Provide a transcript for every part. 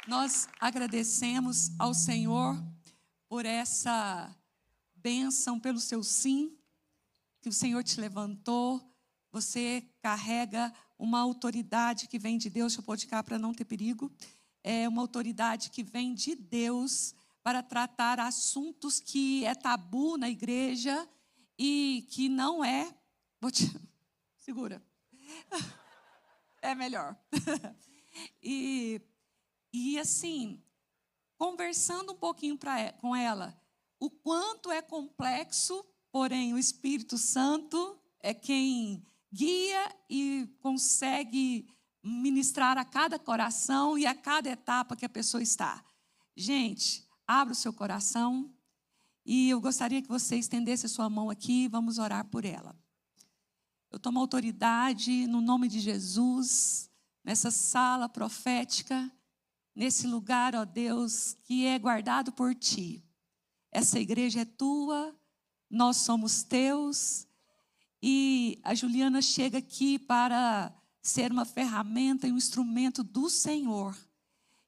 Nós agradecemos ao Senhor por essa bênção, pelo seu sim, que o Senhor te levantou. Você carrega uma autoridade que vem de Deus. Deixa eu pôr de cá para não ter perigo. É uma autoridade que vem de Deus para tratar assuntos que é tabu na igreja e que não é... Segura. É melhor. E assim, conversando um pouquinho com ela, o quanto é complexo, porém o Espírito Santo é quem guia e consegue ministrar a cada coração e a cada etapa que a pessoa está. Gente, abra o seu coração e eu gostaria que você estendesse a sua mão aqui, vamos orar por ela. Eu tomo autoridade no nome de Jesus, nessa sala profética, nesse lugar, ó Deus, que é guardado por Ti. Essa igreja é Tua, nós somos Teus, e a Juliana chega aqui para ser uma ferramenta e um instrumento do Senhor.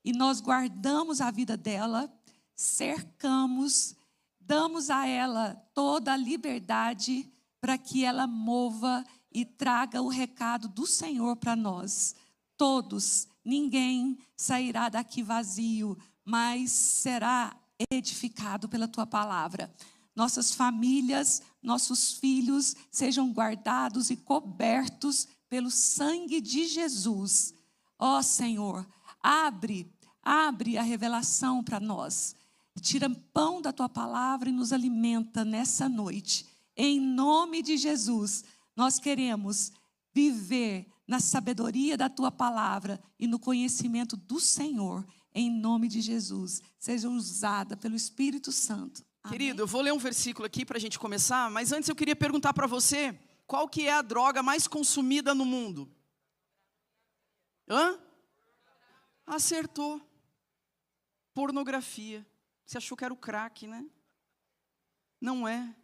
E nós guardamos a vida dela, cercamos, damos a ela toda a liberdade para que ela mova e traga o recado do Senhor para nós. Todos, ninguém sairá daqui vazio, mas será edificado pela Tua palavra. Nossas famílias, nossos filhos sejam guardados e cobertos pelo sangue de Jesus. Ó Senhor, abre a revelação para nós. Tira pão da Tua palavra e nos alimenta nessa noite. Em nome de Jesus, nós queremos viver na sabedoria da Tua palavra e no conhecimento do Senhor. Em nome de Jesus, seja usada pelo Espírito Santo. Amém. Querido, eu vou ler um versículo aqui para a gente começar, mas antes eu queria perguntar para você, qual que é a droga mais consumida no mundo? Hã? Acertou. Pornografia. Você achou que era o crack, né? Não é.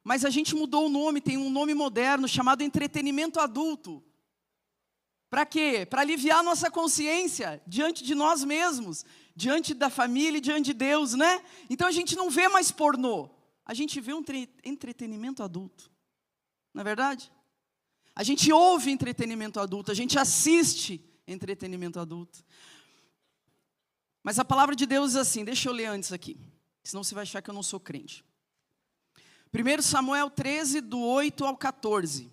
Mas a gente mudou o nome, tem um nome moderno chamado entretenimento adulto. Para quê? Para aliviar nossa consciência diante de nós mesmos, diante da família e diante de Deus, né? Então a gente não vê mais pornô, a gente vê um entretenimento adulto, não é verdade? A gente ouve entretenimento adulto, a gente assiste entretenimento adulto. Mas a palavra de Deus diz assim, deixa eu ler antes aqui, senão você vai achar que eu não sou crente. 1 Samuel 13, do 8 ao 14.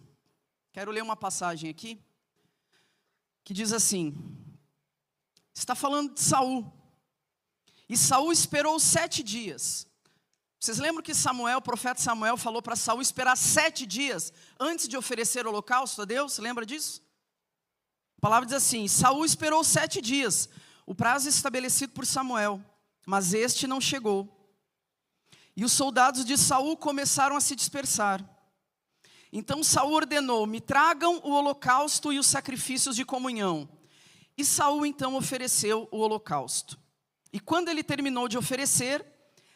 Quero ler uma passagem aqui, que diz assim, está falando de Saul. E Saul esperou 7 dias. Vocês lembram que Samuel, o profeta Samuel, falou para Saul esperar 7 dias antes de oferecer o holocausto a Deus? Você lembra disso? A palavra diz assim, Saul esperou 7 dias, o prazo estabelecido por Samuel, mas este não chegou. E os soldados de Saul começaram a se dispersar. Então Saul ordenou, me tragam o holocausto e os sacrifícios de comunhão. E Saul então ofereceu o holocausto. E quando ele terminou de oferecer,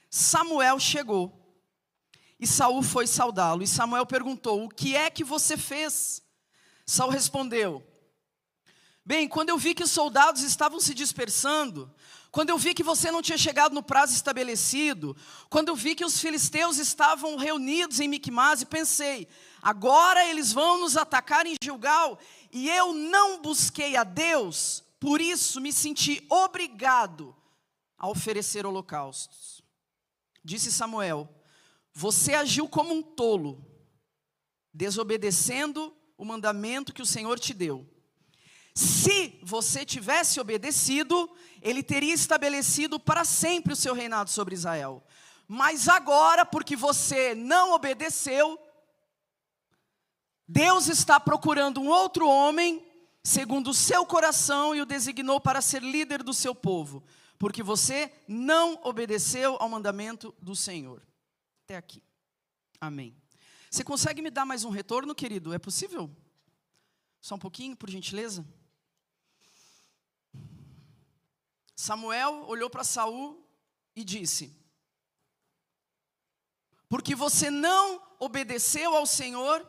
Samuel chegou. E Saul foi saudá-lo. E Samuel perguntou, o que é que você fez? Saul respondeu, bem, quando eu vi que os soldados estavam se dispersando, quando eu vi que você não tinha chegado no prazo estabelecido, quando eu vi que os filisteus estavam reunidos em Miquimás, pensei, agora eles vão nos atacar em Gilgal, e eu não busquei a Deus, por isso me senti obrigado a oferecer holocaustos. Disse Samuel, você agiu como um tolo, desobedecendo o mandamento que o Senhor te deu. Se você tivesse obedecido, ele teria estabelecido para sempre o seu reinado sobre Israel. Mas agora, porque você não obedeceu, Deus está procurando um outro homem, segundo o seu coração, e o designou para ser líder do seu povo. Porque você não obedeceu ao mandamento do Senhor. Até aqui. Amém. Você consegue me dar mais um retorno, querido? É possível? Só um pouquinho, por gentileza? Samuel olhou para Saul e disse, porque você não obedeceu ao Senhor,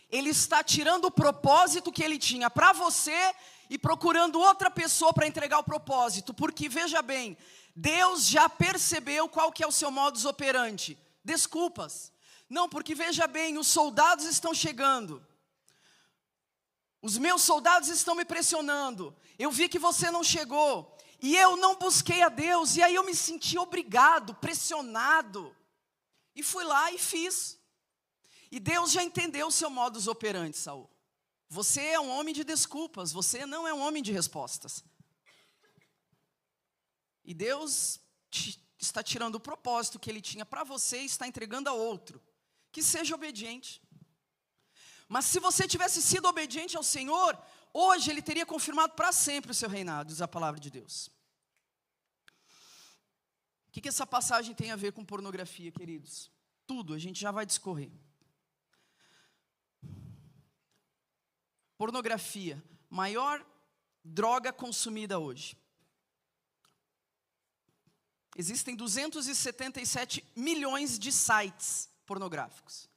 Ele está tirando o propósito que Ele tinha para você e procurando outra pessoa para entregar o propósito, porque veja bem, Deus já percebeu qual que é o seu modus operandi. Desculpas. Não, porque veja bem, os soldados estão chegando. Os meus soldados estão me pressionando. Eu vi que você não chegou. E eu não busquei a Deus. E aí eu me senti obrigado, pressionado. E fui lá e fiz. E Deus já entendeu o seu modus operandi, Saul. Você é um homem de desculpas. Você não é um homem de respostas. E Deus está tirando o propósito que Ele tinha para você e está entregando a outro. Que seja obediente. Mas se você tivesse sido obediente ao Senhor, hoje Ele teria confirmado para sempre o seu reinado, diz a palavra de Deus. O que essa passagem tem a ver com pornografia, queridos? Tudo, a gente já vai discorrer. Pornografia, maior droga consumida hoje. Existem 277 milhões de sites pornográficos.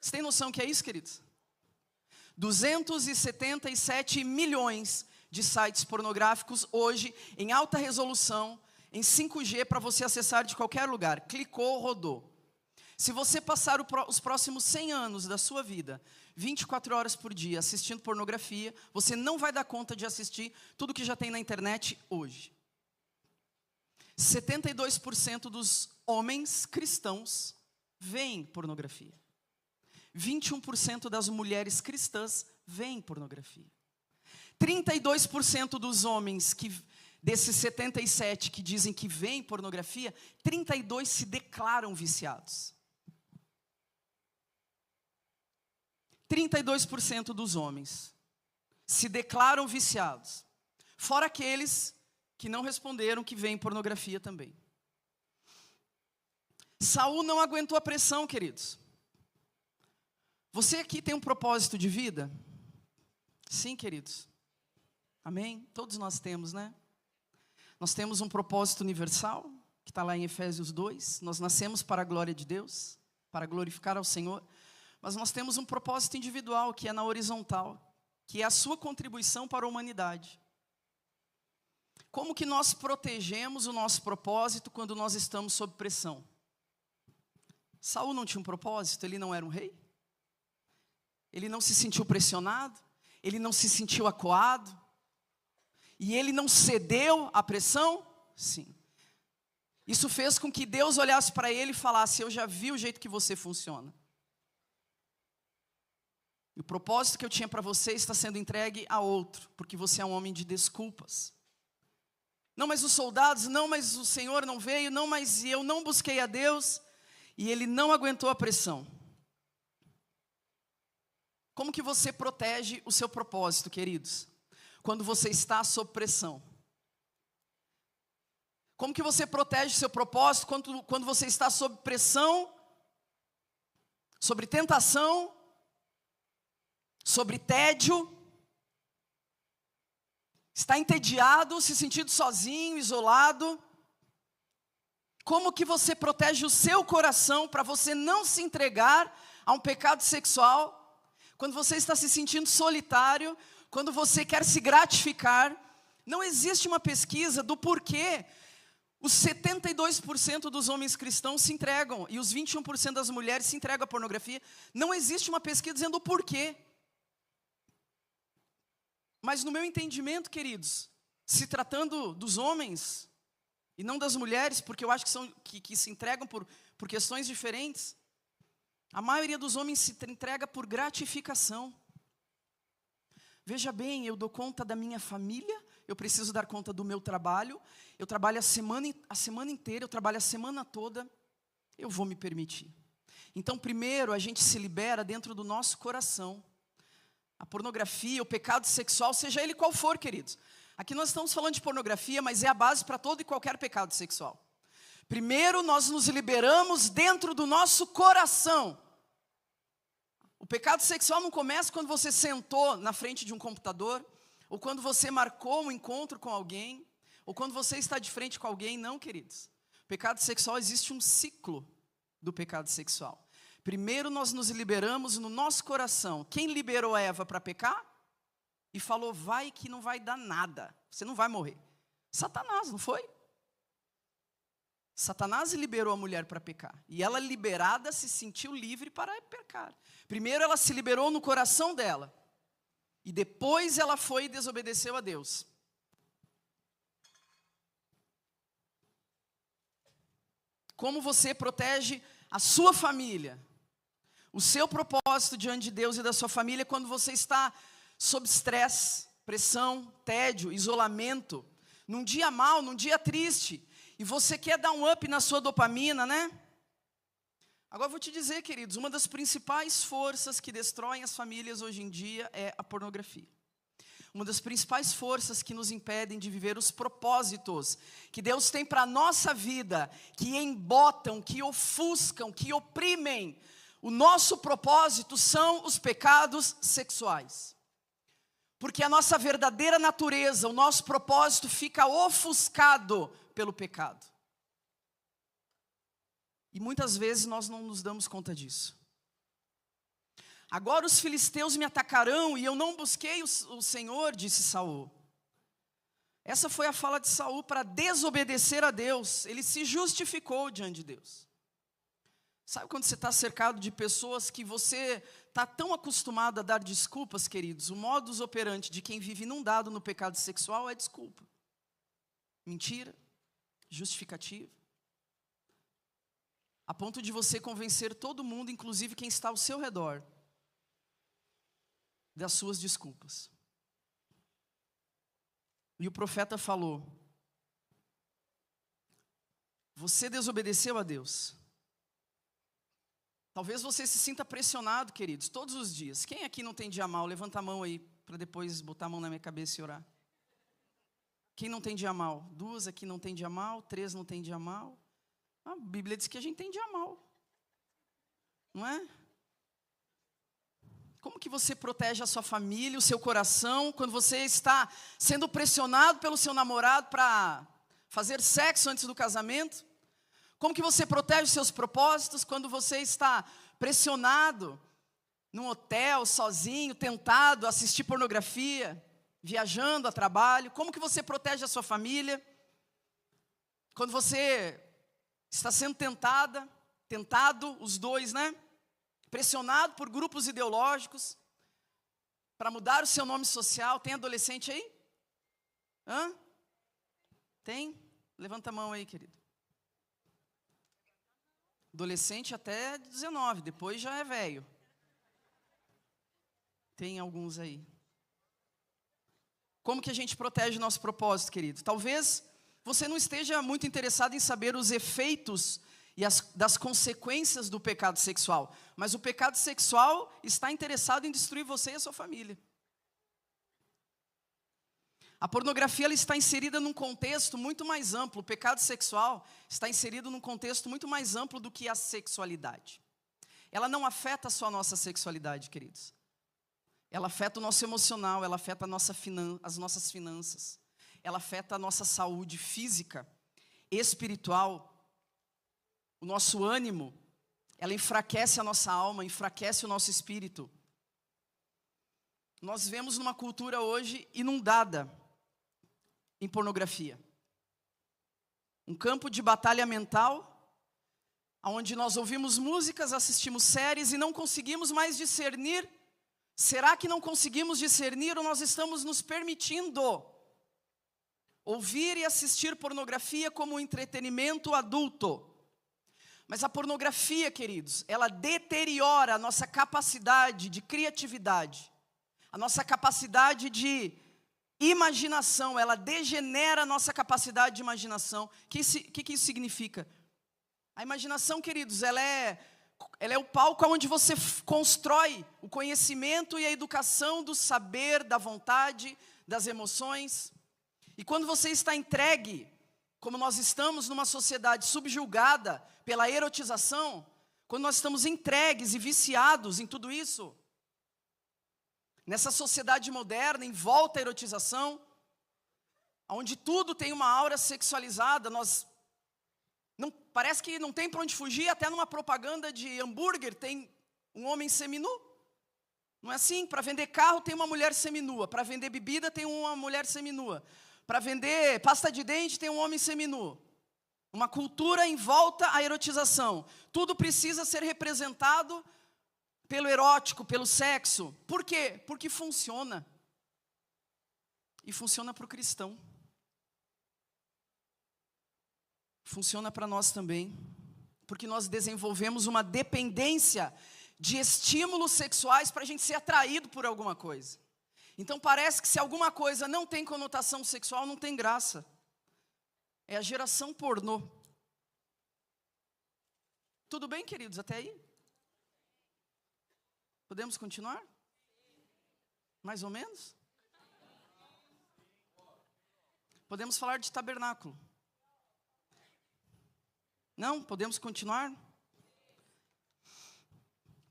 Você tem noção do que é isso, queridos? 277 milhões de sites pornográficos hoje, em alta resolução, em 5G, para você acessar de qualquer lugar. Clicou, rodou. Se você passar os próximos 100 anos da sua vida, 24 horas por dia, assistindo pornografia, você não vai dar conta de assistir tudo que já tem na internet hoje. 72% dos homens cristãos veem pornografia. 21% das mulheres cristãs veem pornografia. 32% dos homens, desses 77 que dizem que veem pornografia, 32 se declaram viciados. 32% dos homens se declaram viciados. Fora aqueles que não responderam que veem pornografia também. Saul não aguentou a pressão, queridos. Você aqui tem um propósito de vida? Sim, queridos. Amém? Todos nós temos, né? Nós temos um propósito universal, que está lá em Efésios 2. Nós nascemos para a glória de Deus, para glorificar ao Senhor. Mas nós temos um propósito individual, que é na horizontal, que é a sua contribuição para a humanidade. Como que nós protegemos o nosso propósito quando nós estamos sob pressão? Saul não tinha um propósito, ele não era um rei. Ele não se sentiu pressionado, ele não se sentiu acuado. E ele não cedeu à pressão? Sim. Isso fez com que Deus olhasse para ele e falasse: eu já vi o jeito que você funciona. E o propósito que eu tinha para você está sendo entregue a outro, porque você é um homem de desculpas. Não, mas os soldados, não, mas o Senhor não veio, não, mas eu não busquei a Deus. E ele não aguentou a pressão. Como que você protege o seu propósito, queridos? Quando você está sob pressão. Como que você protege o seu propósito quando você está sob pressão, sobre tentação, sobre tédio, está entediado, se sentindo sozinho, isolado? Como que você protege o seu coração para você não se entregar a um pecado sexual? Quando você está se sentindo solitário, quando você quer se gratificar? Não existe uma pesquisa do porquê os 72% dos homens cristãos se entregam e os 21% das mulheres se entregam à pornografia. Não existe uma pesquisa dizendo o porquê. Mas no meu entendimento, queridos, se tratando dos homens e não das mulheres, porque eu acho que se entregam por questões diferentes, a maioria dos homens se entrega por gratificação. Veja bem, eu dou conta da minha família, eu preciso dar conta do meu trabalho, eu trabalho a semana inteira, eu trabalho a semana toda, eu vou me permitir. Então, primeiro, a gente se libera dentro do nosso coração. A pornografia, o pecado sexual, seja ele qual for, queridos. Aqui nós estamos falando de pornografia, mas é a base para todo e qualquer pecado sexual. Primeiro, nós nos liberamos dentro do nosso coração. O pecado sexual não começa quando você sentou na frente de um computador, ou quando você marcou um encontro com alguém, ou quando você está de frente com alguém. Não, queridos. O pecado sexual, existe um ciclo do pecado sexual. Primeiro nós nos liberamos no nosso coração. Quem liberou Eva para pecar? e falou, vai que não vai dar nada, você não vai morrer. Satanás, não foi? Satanás liberou a mulher para pecar. E ela, liberada, se sentiu livre para pecar. Primeiro ela se liberou no coração dela. E depois ela foi e desobedeceu a Deus. Como você protege a sua família, o seu propósito diante de Deus e da sua família quando você está sob estresse, pressão, tédio, isolamento, num dia mau, num dia triste, e você quer dar um up na sua dopamina, né? Agora eu vou te dizer, queridos, uma das principais forças que destroem as famílias hoje em dia é a pornografia. Uma das principais forças que nos impedem de viver os propósitos que Deus tem para a nossa vida, que embotam, que ofuscam, que oprimem o nosso propósito, são os pecados sexuais. Porque a nossa verdadeira natureza, o nosso propósito fica ofuscado pelo pecado. E muitas vezes nós não nos damos conta disso. Agora os filisteus me atacarão e eu não busquei o Senhor, disse Saul. Essa foi a fala de Saul para desobedecer a Deus. Ele se justificou diante de Deus. Sabe quando você está cercado de pessoas que você está tão acostumado a dar desculpas, queridos? O modus operandi de quem vive inundado no pecado sexual é desculpa. Mentira, justificativa. A ponto de você convencer todo mundo, inclusive quem está ao seu redor, das suas desculpas. E o profeta falou, você desobedeceu a Deus. Talvez você se sinta pressionado, queridos, todos os dias. Quem aqui não tem dia mal? Levanta a mão aí, para depois botar a mão na minha cabeça e orar. Quem não tem dia mal? 2 aqui não tem dia mal, 3 não tem dia mal. A Bíblia diz que a gente tem dia mal. Não é? Como que você protege a sua família, o seu coração, quando você está sendo pressionado pelo seu namorado para fazer sexo antes do casamento? Como que você protege os seus propósitos quando você está pressionado num hotel, sozinho, tentado a assistir pornografia, viajando a trabalho? Como que você protege a sua família quando você está sendo tentado, os dois, né? Pressionado por grupos ideológicos, para mudar o seu nome social? Tem adolescente aí? Hã? Tem? Levanta a mão aí, querido. Adolescente até 19, depois já é velho. Tem alguns aí. Como que a gente protege o nosso propósito, querido? Talvez você não esteja muito interessado em saber os efeitos e das consequências do pecado sexual. Mas o pecado sexual está interessado em destruir você e a sua família. A pornografia ela está inserida num contexto muito mais amplo. O pecado sexual está inserido num contexto muito mais amplo do que a sexualidade. Ela não afeta só a nossa sexualidade, queridos. Ela afeta o nosso emocional, ela afeta as nossas finanças. Ela afeta a nossa saúde física, espiritual, o nosso ânimo. Ela enfraquece a nossa alma, enfraquece o nosso espírito. Nós vivemos numa cultura hoje inundada em pornografia. Um campo de batalha mental, onde nós ouvimos músicas, assistimos séries e não conseguimos mais discernir. Será que não conseguimos discernir ou nós estamos nos permitindo ouvir e assistir pornografia como um entretenimento adulto? Mas a pornografia, queridos, ela deteriora a nossa capacidade de criatividade, a nossa capacidade de imaginação, ela degenera a nossa capacidade de imaginação. O que isso significa? A imaginação, queridos, ela é o palco onde você constrói o conhecimento e a educação do saber, da vontade, das emoções. E quando você está entregue, como nós estamos numa sociedade subjugada pela erotização, quando nós estamos entregues e viciados em tudo isso, nessa sociedade moderna, em volta à erotização, onde tudo tem uma aura sexualizada, parece que não tem para onde fugir, até numa propaganda de hambúrguer tem um homem seminu. Não é assim? Para vender carro tem uma mulher seminua, para vender bebida tem uma mulher seminua, para vender pasta de dente tem um homem seminu. Uma cultura em volta à erotização. Tudo precisa ser representado pelo erótico, pelo sexo. Por quê? Porque funciona. E funciona para o cristão. Funciona para nós também. Porque nós desenvolvemos uma dependência de estímulos sexuais para a gente ser atraído por alguma coisa. Então parece que se alguma coisa não tem conotação sexual, não tem graça. É a geração pornô. Tudo bem, queridos, até aí? Podemos continuar? Mais ou menos? Podemos falar de tabernáculo? Não? Podemos continuar?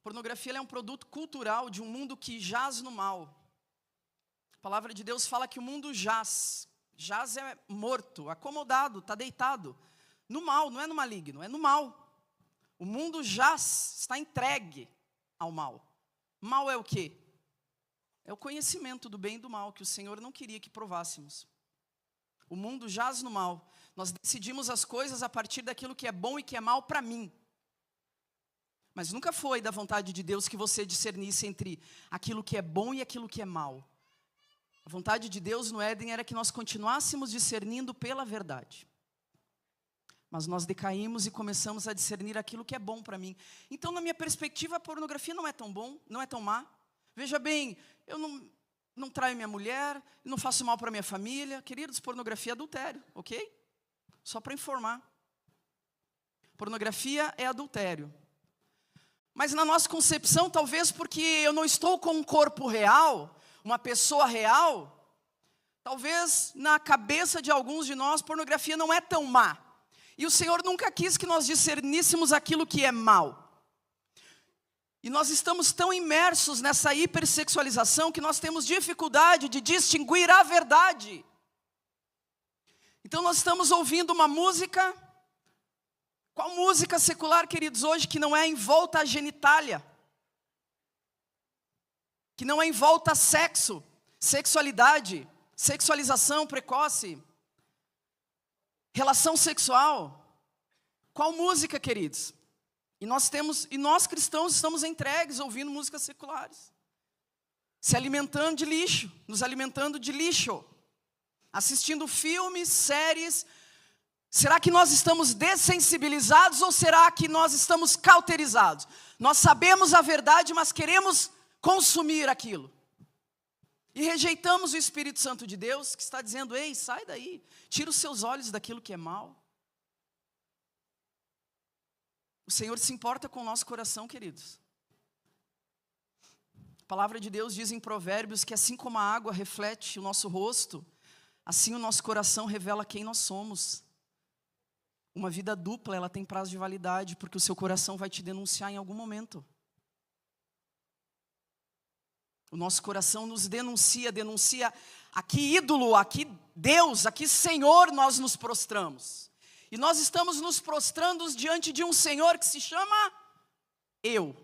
Pornografia é um produto cultural de um mundo que jaz no mal. A palavra de Deus fala que o mundo jaz. Jaz é morto, acomodado, está deitado. No mal, não é no maligno, é no mal. O mundo jaz, está entregue ao mal. Mal é o quê? É o conhecimento do bem e do mal, que o Senhor não queria que provássemos. O mundo jaz no mal. Nós decidimos as coisas a partir daquilo que é bom e que é mal para mim. Mas nunca foi da vontade de Deus que você discernisse entre aquilo que é bom e aquilo que é mal. A vontade de Deus no Éden era que nós continuássemos discernindo pela verdade. Mas nós decaímos e começamos a discernir aquilo que é bom para mim. Então, na minha perspectiva, a pornografia não é tão bom, não é tão má. Veja bem, eu não traio minha mulher, não faço mal para minha família. Queridos, pornografia é adultério, ok? Só para informar. Pornografia é adultério. Mas na nossa concepção, talvez porque eu não estou com um corpo real, uma pessoa real, talvez na cabeça de alguns de nós, pornografia não é tão má. E o Senhor nunca quis que nós discerníssemos aquilo que é mal. E nós estamos tão imersos nessa hipersexualização que nós temos dificuldade de distinguir a verdade. Então nós estamos ouvindo uma música. Qual música secular, queridos, hoje que não é em volta à genitália? Que não é em volta a sexo, sexualidade, sexualização precoce, relação sexual. Qual música, queridos? E nós cristãos estamos entregues ouvindo músicas seculares. Se alimentando de lixo, nos alimentando de lixo. Assistindo filmes, séries. Será que nós estamos dessensibilizados ou será que nós estamos cauterizados? Nós sabemos a verdade, mas queremos consumir aquilo. E rejeitamos o Espírito Santo de Deus, que está dizendo, ei, sai daí, tira os seus olhos daquilo que é mal. O Senhor se importa com o nosso coração, queridos. A palavra de Deus diz em Provérbios que assim como a água reflete o nosso rosto, assim o nosso coração revela quem nós somos. Uma vida dupla, ela tem prazo de validade, porque o seu coração vai te denunciar em algum momento. O nosso coração nos denuncia a que ídolo, a que Deus, a que Senhor nós nos prostramos. E nós estamos nos prostrando diante de um Senhor que se chama eu.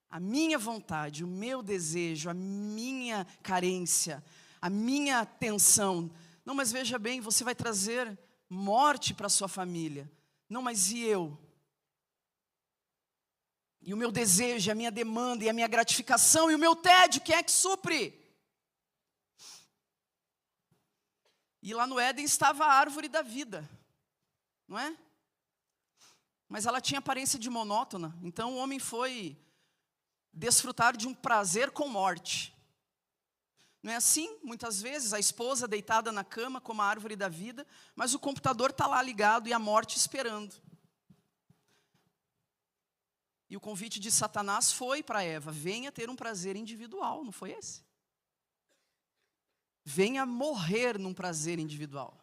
A minha vontade, o meu desejo, a minha carência, a minha tensão. Não, mas veja bem, você vai trazer morte para a sua família. Não, mas e eu? E o meu desejo, a minha demanda, e a minha gratificação, e o meu tédio, quem é que supre? E lá no Éden estava a árvore da vida, não é? Mas ela tinha aparência de monótona, então o homem foi desfrutar de um prazer com morte. Não é assim? Muitas vezes a esposa deitada na cama como a árvore da vida, mas o computador está lá ligado e a morte esperando. E o convite de Satanás foi para Eva, venha ter um prazer individual, não foi esse? Venha morrer num prazer individual.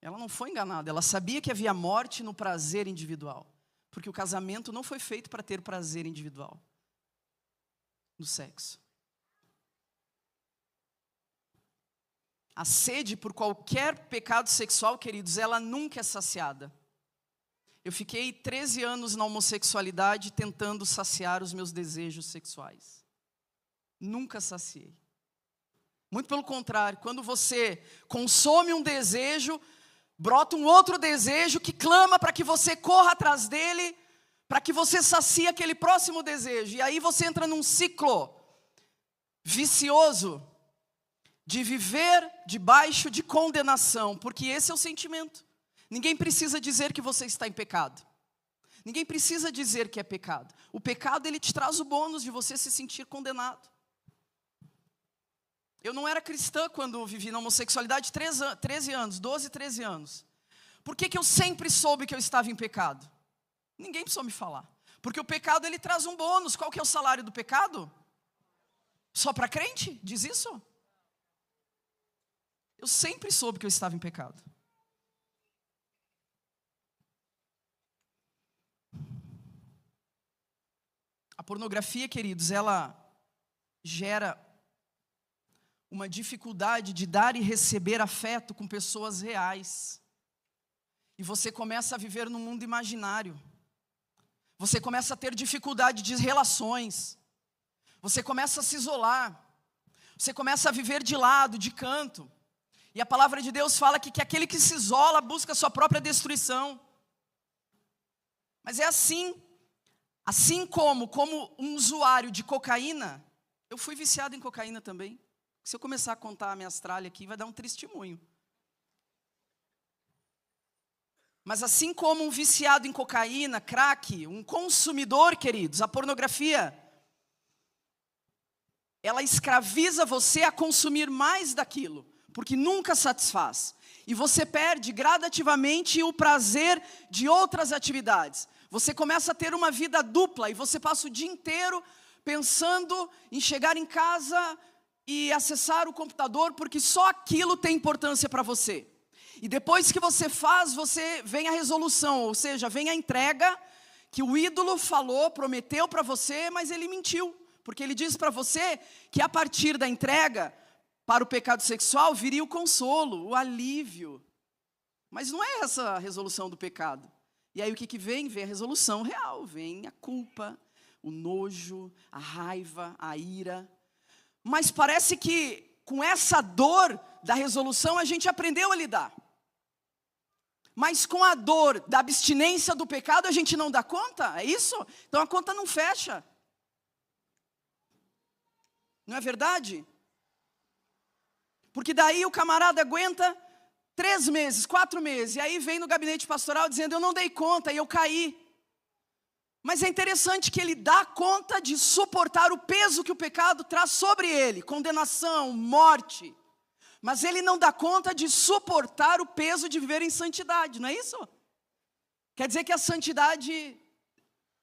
Ela não foi enganada, ela sabia que havia morte no prazer individual. Porque o casamento não foi feito para ter prazer individual no sexo. A sede por qualquer pecado sexual, queridos, ela nunca é saciada. Eu fiquei 13 anos na homossexualidade tentando saciar os meus desejos sexuais. Nunca saciei. Muito pelo contrário, quando você consome um desejo, brota um outro desejo que clama para que você corra atrás dele, para que você sacie aquele próximo desejo. E aí você entra num ciclo vicioso de viver debaixo de condenação, porque esse é o sentimento. Ninguém precisa dizer que você está em pecado. Ninguém precisa dizer que é pecado. O pecado, ele te traz o bônus de você se sentir condenado. Eu não era cristã quando vivi na homossexualidade, 13 anos, 12, 13 anos. Por que eu sempre soube que eu estava em pecado? Ninguém precisou me falar. Porque o pecado, ele traz um bônus. Qual que é o salário do pecado? Só para crente? Diz isso? Eu sempre soube que eu estava em pecado. A pornografia, queridos, ela gera uma dificuldade de dar e receber afeto com pessoas reais. E você começa a viver num mundo imaginário. Você começa a ter dificuldade de relações. Você começa a se isolar. Você começa a viver de lado, de canto. E a palavra de Deus fala que aquele que se isola busca a sua própria destruição. Mas é assim como um usuário de cocaína, eu fui viciado em cocaína também. Se eu começar a contar a minha tralhas aqui, vai dar um testemunho. Mas assim como um viciado em cocaína, crack, um consumidor, queridos, a pornografia, ela escraviza você a consumir mais daquilo, porque nunca satisfaz. E você perde gradativamente o prazer de outras atividades. Você começa a ter uma vida dupla e você passa o dia inteiro pensando em chegar em casa e acessar o computador, porque só aquilo tem importância para você. E depois que você faz, vem a resolução, ou seja, vem a entrega que o ídolo falou, prometeu para você, mas ele mentiu. Porque ele disse para você que a partir da entrega para o pecado sexual viria o consolo, o alívio. Mas não é essa a resolução do pecado. E aí o que vem? Vem a resolução real, vem a culpa, o nojo, a raiva, a ira. Mas parece que com essa dor da resolução a gente aprendeu a lidar. Mas com a dor da abstinência do pecado a gente não dá conta? É isso? Então a conta não fecha. Não é verdade? Porque daí o camarada aguenta 3 meses, 4 meses, e aí vem no gabinete pastoral dizendo, eu não dei conta e eu caí. Mas é interessante que ele dá conta de suportar o peso que o pecado traz sobre ele, condenação, morte. Mas ele não dá conta de suportar o peso de viver em santidade, não é isso? Quer dizer que a santidade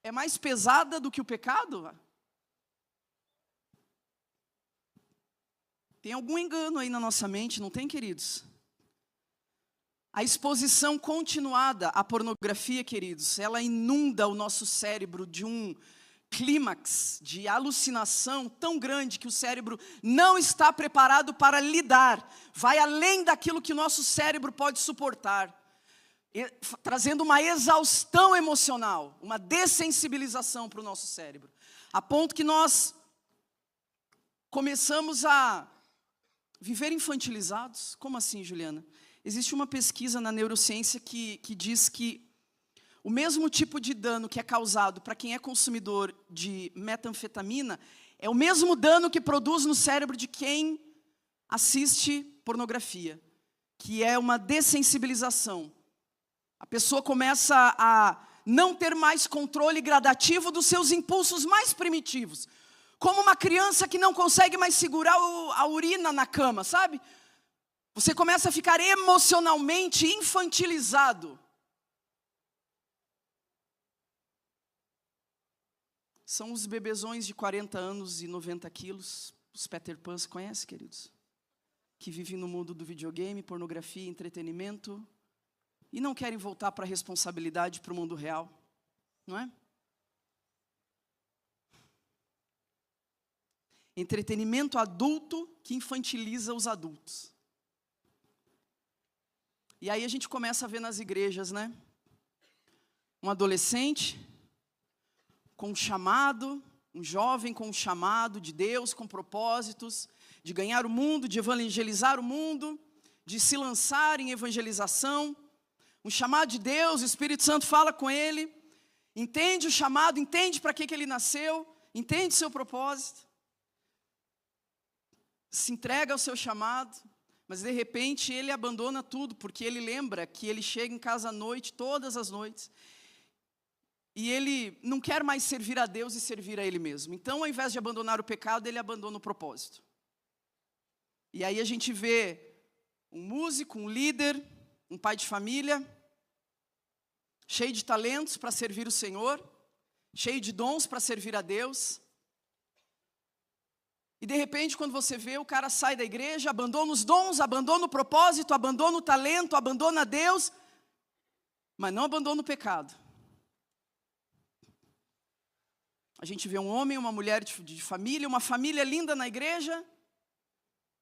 é mais pesada do que o pecado? Tem algum engano aí na nossa mente, não tem, queridos? A exposição continuada à pornografia, queridos, ela inunda o nosso cérebro de um clímax de alucinação tão grande que o cérebro não está preparado para lidar. Vai além daquilo que o nosso cérebro pode suportar, trazendo uma exaustão emocional, uma dessensibilização para o nosso cérebro. A ponto que nós começamos a viver infantilizados. Como assim, Juliana? Existe uma pesquisa na neurociência que diz que o mesmo tipo de dano que é causado para quem é consumidor de metanfetamina é o mesmo dano que produz no cérebro de quem assiste pornografia, que é uma dessensibilização. A pessoa começa a não ter mais controle gradativo dos seus impulsos mais primitivos. Como uma criança que não consegue mais segurar a urina na cama, sabe? Você começa a ficar emocionalmente infantilizado. São os bebezões de 40 anos e 90 quilos, os Peter Pans, conhece, queridos? Que vivem no mundo do videogame, pornografia, entretenimento, e não querem voltar para a responsabilidade, para o mundo real, não é? Entretenimento adulto que infantiliza os adultos. E aí a gente começa a ver nas igrejas, né? um adolescente com um chamado, um jovem com um chamado de Deus, com propósitos, de ganhar o mundo, de evangelizar o mundo, de se lançar em evangelização, um chamado de Deus, o Espírito Santo fala com ele, entende o chamado, entende para que ele nasceu, entende o seu propósito, se entrega ao seu chamado, mas de repente ele abandona tudo, porque ele lembra que ele chega em casa à noite, todas as noites, e ele não quer mais servir a Deus e servir a ele mesmo. Então, ao invés de abandonar o pecado, ele abandona o propósito. E aí a gente vê um músico, um líder, um pai de família, cheio de talentos para servir o Senhor, cheio de dons para servir a Deus. E de repente, quando você vê, o cara sai da igreja, abandona os dons, abandona o propósito, abandona o talento, abandona Deus, mas não abandona o pecado. A gente vê um homem, uma mulher de família, uma família linda na igreja,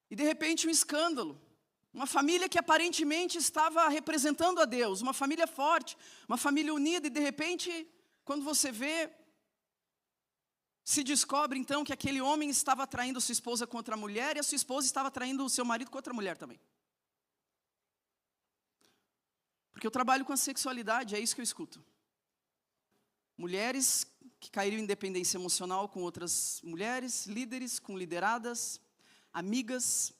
e de repente um escândalo. Uma família que aparentemente estava representando a Deus, uma família forte, uma família unida, e de repente, quando você vê, se descobre então que aquele homem estava traindo sua esposa contra a mulher, e a sua esposa estava traindo o seu marido contra a mulher também. Porque eu trabalho com a sexualidade, é isso que eu escuto. Mulheres que caíram em dependência emocional com outras mulheres, líderes com lideradas, amigas,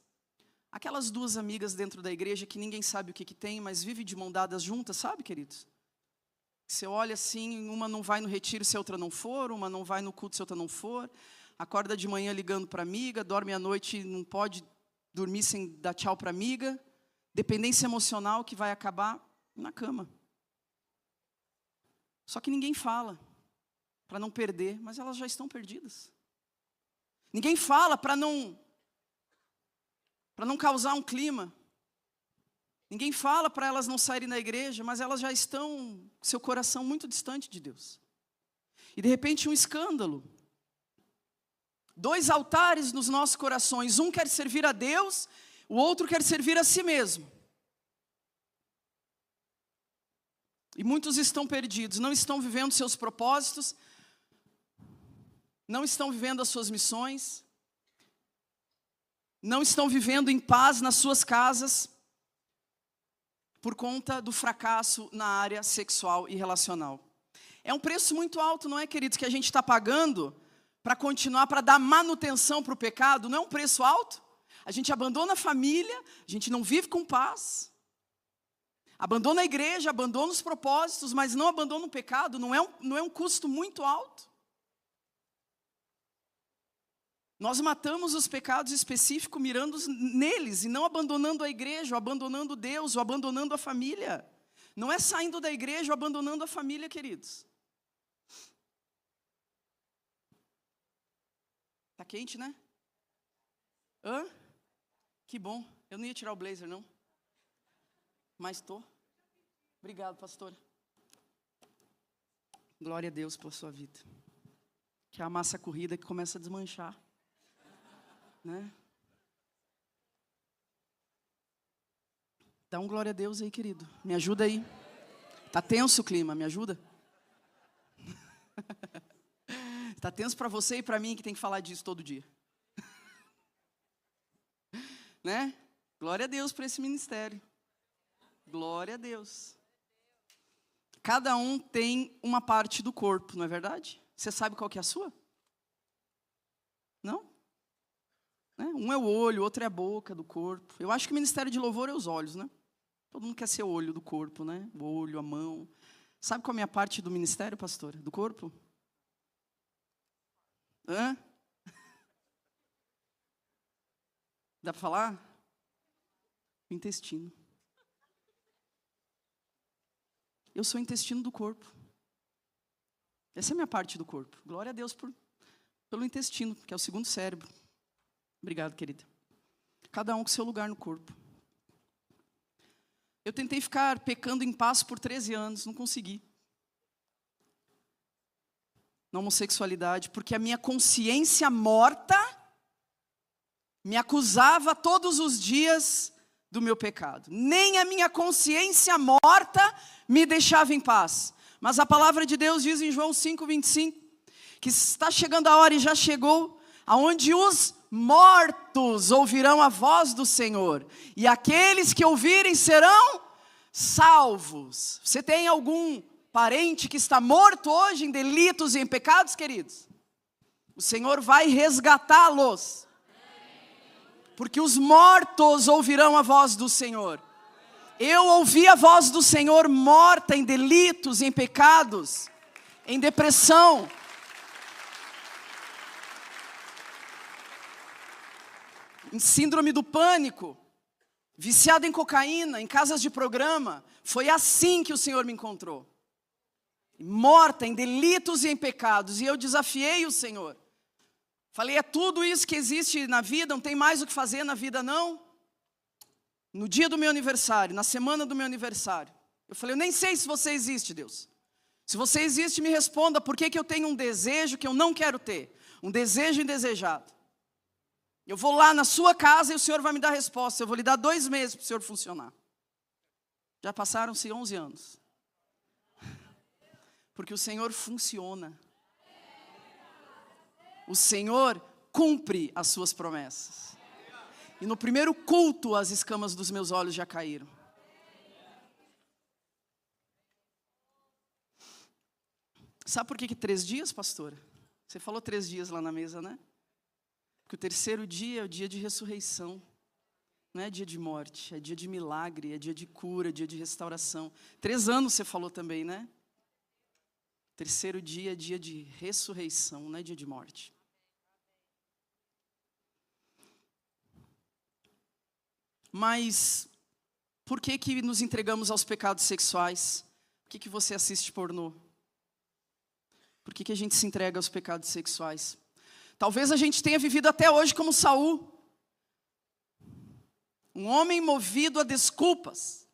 aquelas duas amigas dentro da igreja que ninguém sabe o que tem, mas vive de mão dadas juntas, sabe, queridos? Você olha assim, uma não vai no retiro se a outra não for, uma não vai no culto se a outra não for, acorda de manhã ligando para amiga, dorme à noite, não pode dormir sem dar tchau para amiga, dependência emocional que vai acabar na cama. Só que ninguém fala, para não perder, mas elas já estão perdidas. Ninguém fala para não causar um clima. Ninguém fala para elas não saírem da igreja, mas elas já estão com seu coração muito distante de Deus. E de repente um escândalo. 2 altares nos nossos corações, um quer servir a Deus, o outro quer servir a si mesmo. E muitos estão perdidos, não estão vivendo seus propósitos, não estão vivendo as suas missões, não estão vivendo em paz nas suas casas, por conta do fracasso na área sexual e relacional. É um preço muito alto, não é, queridos, que a gente está pagando para continuar, para dar manutenção para o pecado, não é um preço alto? A gente abandona a família, a gente não vive com paz, abandona a igreja, abandona os propósitos, mas não abandona o pecado, não é um custo muito alto? Nós matamos os pecados específicos mirando neles e não abandonando a igreja, ou abandonando Deus, ou abandonando a família. Não é saindo da igreja ou abandonando a família, queridos. Tá quente, né? Hã? Que bom. Eu não ia tirar o blazer, não. Mas estou. Obrigado, pastora. Glória a Deus pela sua vida. Que é a massa corrida que começa a desmanchar. Né? Dá um glória a Deus aí, querido. Me ajuda aí. Tá tenso o clima, me ajuda? Tá tenso para você e para mim que tem que falar disso todo dia. Né? Glória a Deus por esse ministério. Glória a Deus. Cada um tem uma parte do corpo, não é verdade? Você sabe qual que é a sua? Não? Um é o olho, o outro é a boca do corpo. Eu acho que o ministério de louvor é os olhos, né? Todo mundo quer ser o olho do corpo, né? O olho, a mão. Sabe qual é a minha parte do ministério, pastora? Do corpo? Hã? Dá para falar? O intestino. Eu sou o intestino do corpo. Essa é a minha parte do corpo. Glória a Deus pelo intestino, que é o segundo cérebro. Obrigado, querida. Cada um com seu lugar no corpo. Eu tentei ficar pecando em paz por 13 anos, não consegui. Na homossexualidade, porque a minha consciência morta me acusava todos os dias do meu pecado. Nem a minha consciência morta me deixava em paz. Mas a palavra de Deus diz em João 5:25, que está chegando a hora e já chegou, aonde os mortos ouvirão a voz do Senhor, e aqueles que ouvirem serão salvos. Você tem algum parente que está morto hoje em delitos e em pecados, queridos? O Senhor vai resgatá-los, porque os mortos ouvirão a voz do Senhor. Eu ouvi a voz do Senhor morta em delitos, em pecados, em depressão. Em síndrome do pânico, viciado em cocaína, em casas de programa. Foi assim que o Senhor me encontrou. Morta em delitos e em pecados. E eu desafiei o Senhor. Falei, é tudo isso que existe na vida, não tem mais o que fazer na vida não? No dia do meu aniversário, na semana do meu aniversário, eu falei, eu nem sei se você existe, Deus. Se você existe, me responda, por que eu tenho um desejo que eu não quero ter? Um desejo indesejado. Eu vou lá na sua casa e o Senhor vai me dar a resposta. Eu vou lhe dar 2 meses para o Senhor funcionar. Já passaram-se 11 anos. Porque o Senhor funciona. O Senhor cumpre as suas promessas. E no primeiro culto, as escamas dos meus olhos já caíram. Sabe por que 3 dias, pastora? Você falou 3 dias lá na mesa, né? Porque o terceiro dia é o dia de ressurreição. Não é dia de morte, é dia de milagre, é dia de cura, é dia de restauração. 3 anos você falou também, né? Terceiro dia é dia de ressurreição, não é dia de morte. Mas, por que nos entregamos aos pecados sexuais? Por que você assiste pornô? Por que a gente se entrega aos pecados sexuais? Talvez a gente tenha vivido até hoje como Saul. Um homem movido a desculpas.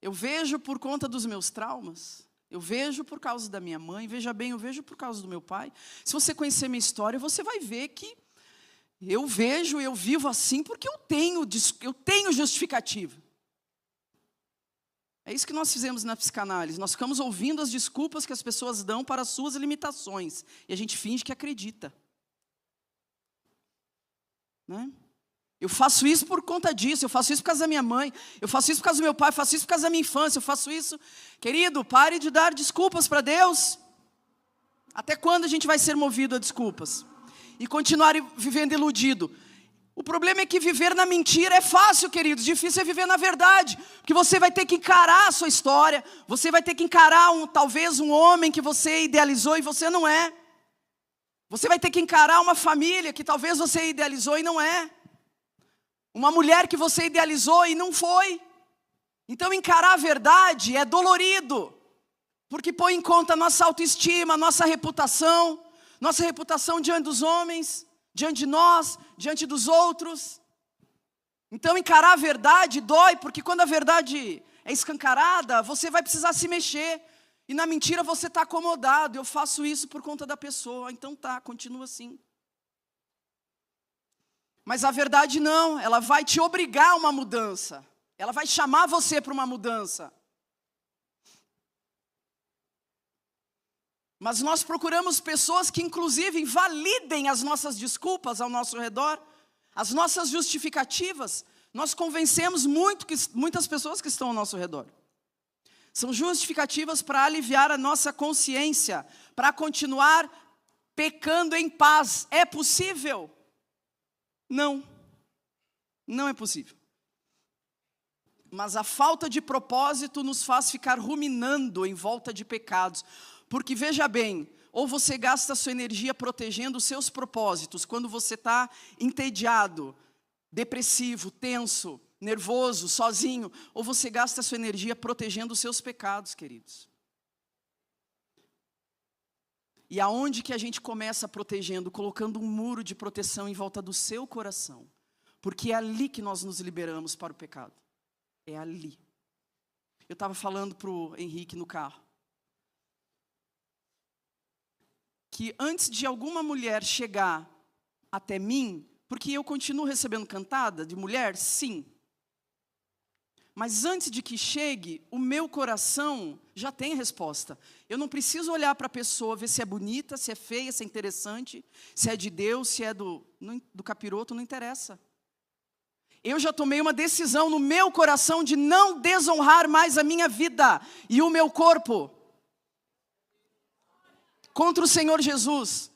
Eu vejo por conta dos meus traumas. Eu vejo por causa da minha mãe. Veja bem, eu vejo por causa do meu pai. Se você conhecer minha história, você vai ver que eu vivo assim porque eu tenho justificativa. É isso que nós fizemos na psicanálise. Nós ficamos ouvindo as desculpas que as pessoas dão para as suas limitações. E a gente finge que acredita. Né? Eu faço isso por conta disso, eu faço isso por causa da minha mãe, eu faço isso por causa do meu pai, eu faço isso por causa da minha infância, eu faço isso. Querido, pare de dar desculpas para Deus. Até quando a gente vai ser movido a desculpas? E continuar vivendo iludido? O problema é que viver na mentira é fácil, querido. Difícil é viver na verdade. Porque você vai ter que encarar a sua história. Você vai ter que encarar talvez um homem que você idealizou e você não é. Você vai ter que encarar uma família que talvez você idealizou e não é. Uma mulher que você idealizou e não foi. Então encarar a verdade é dolorido. Porque põe em conta a nossa autoestima, a nossa reputação diante dos homens, diante de nós, diante dos outros. Então encarar a verdade dói, porque quando a verdade é escancarada, você vai precisar se mexer. E na mentira você está acomodado. Eu faço isso por conta da pessoa. Então tá, continua assim. Mas a verdade não, ela vai te obrigar a uma mudança. Ela vai chamar você para uma mudança. Mas nós procuramos pessoas que inclusive invalidem as nossas desculpas ao nosso redor, as nossas justificativas. Nós convencemos muitas pessoas que estão ao nosso redor. São justificativas para aliviar a nossa consciência, para continuar pecando em paz. É possível? Não. Não é possível. Mas a falta de propósito nos faz ficar ruminando em volta de pecados. Porque veja bem, ou você gasta a sua energia protegendo os seus propósitos, quando você está entediado, depressivo, tenso, nervoso, sozinho, ou você gasta a sua energia protegendo os seus pecados, queridos. E aonde que a gente começa protegendo? Colocando um muro de proteção em volta do seu coração. Porque é ali que nós nos liberamos para o pecado. É ali. Eu estava falando para o Henrique no carro. Que antes de alguma mulher chegar até mim, porque eu continuo recebendo cantada de mulher, sim. Mas antes de que chegue, o meu coração já tem a resposta. Eu não preciso olhar para a pessoa, ver se é bonita, se é feia, se é interessante, se é de Deus, se é do capiroto, não interessa. Eu já tomei uma decisão no meu coração de não desonrar mais a minha vida e o meu corpo contra o Senhor Jesus.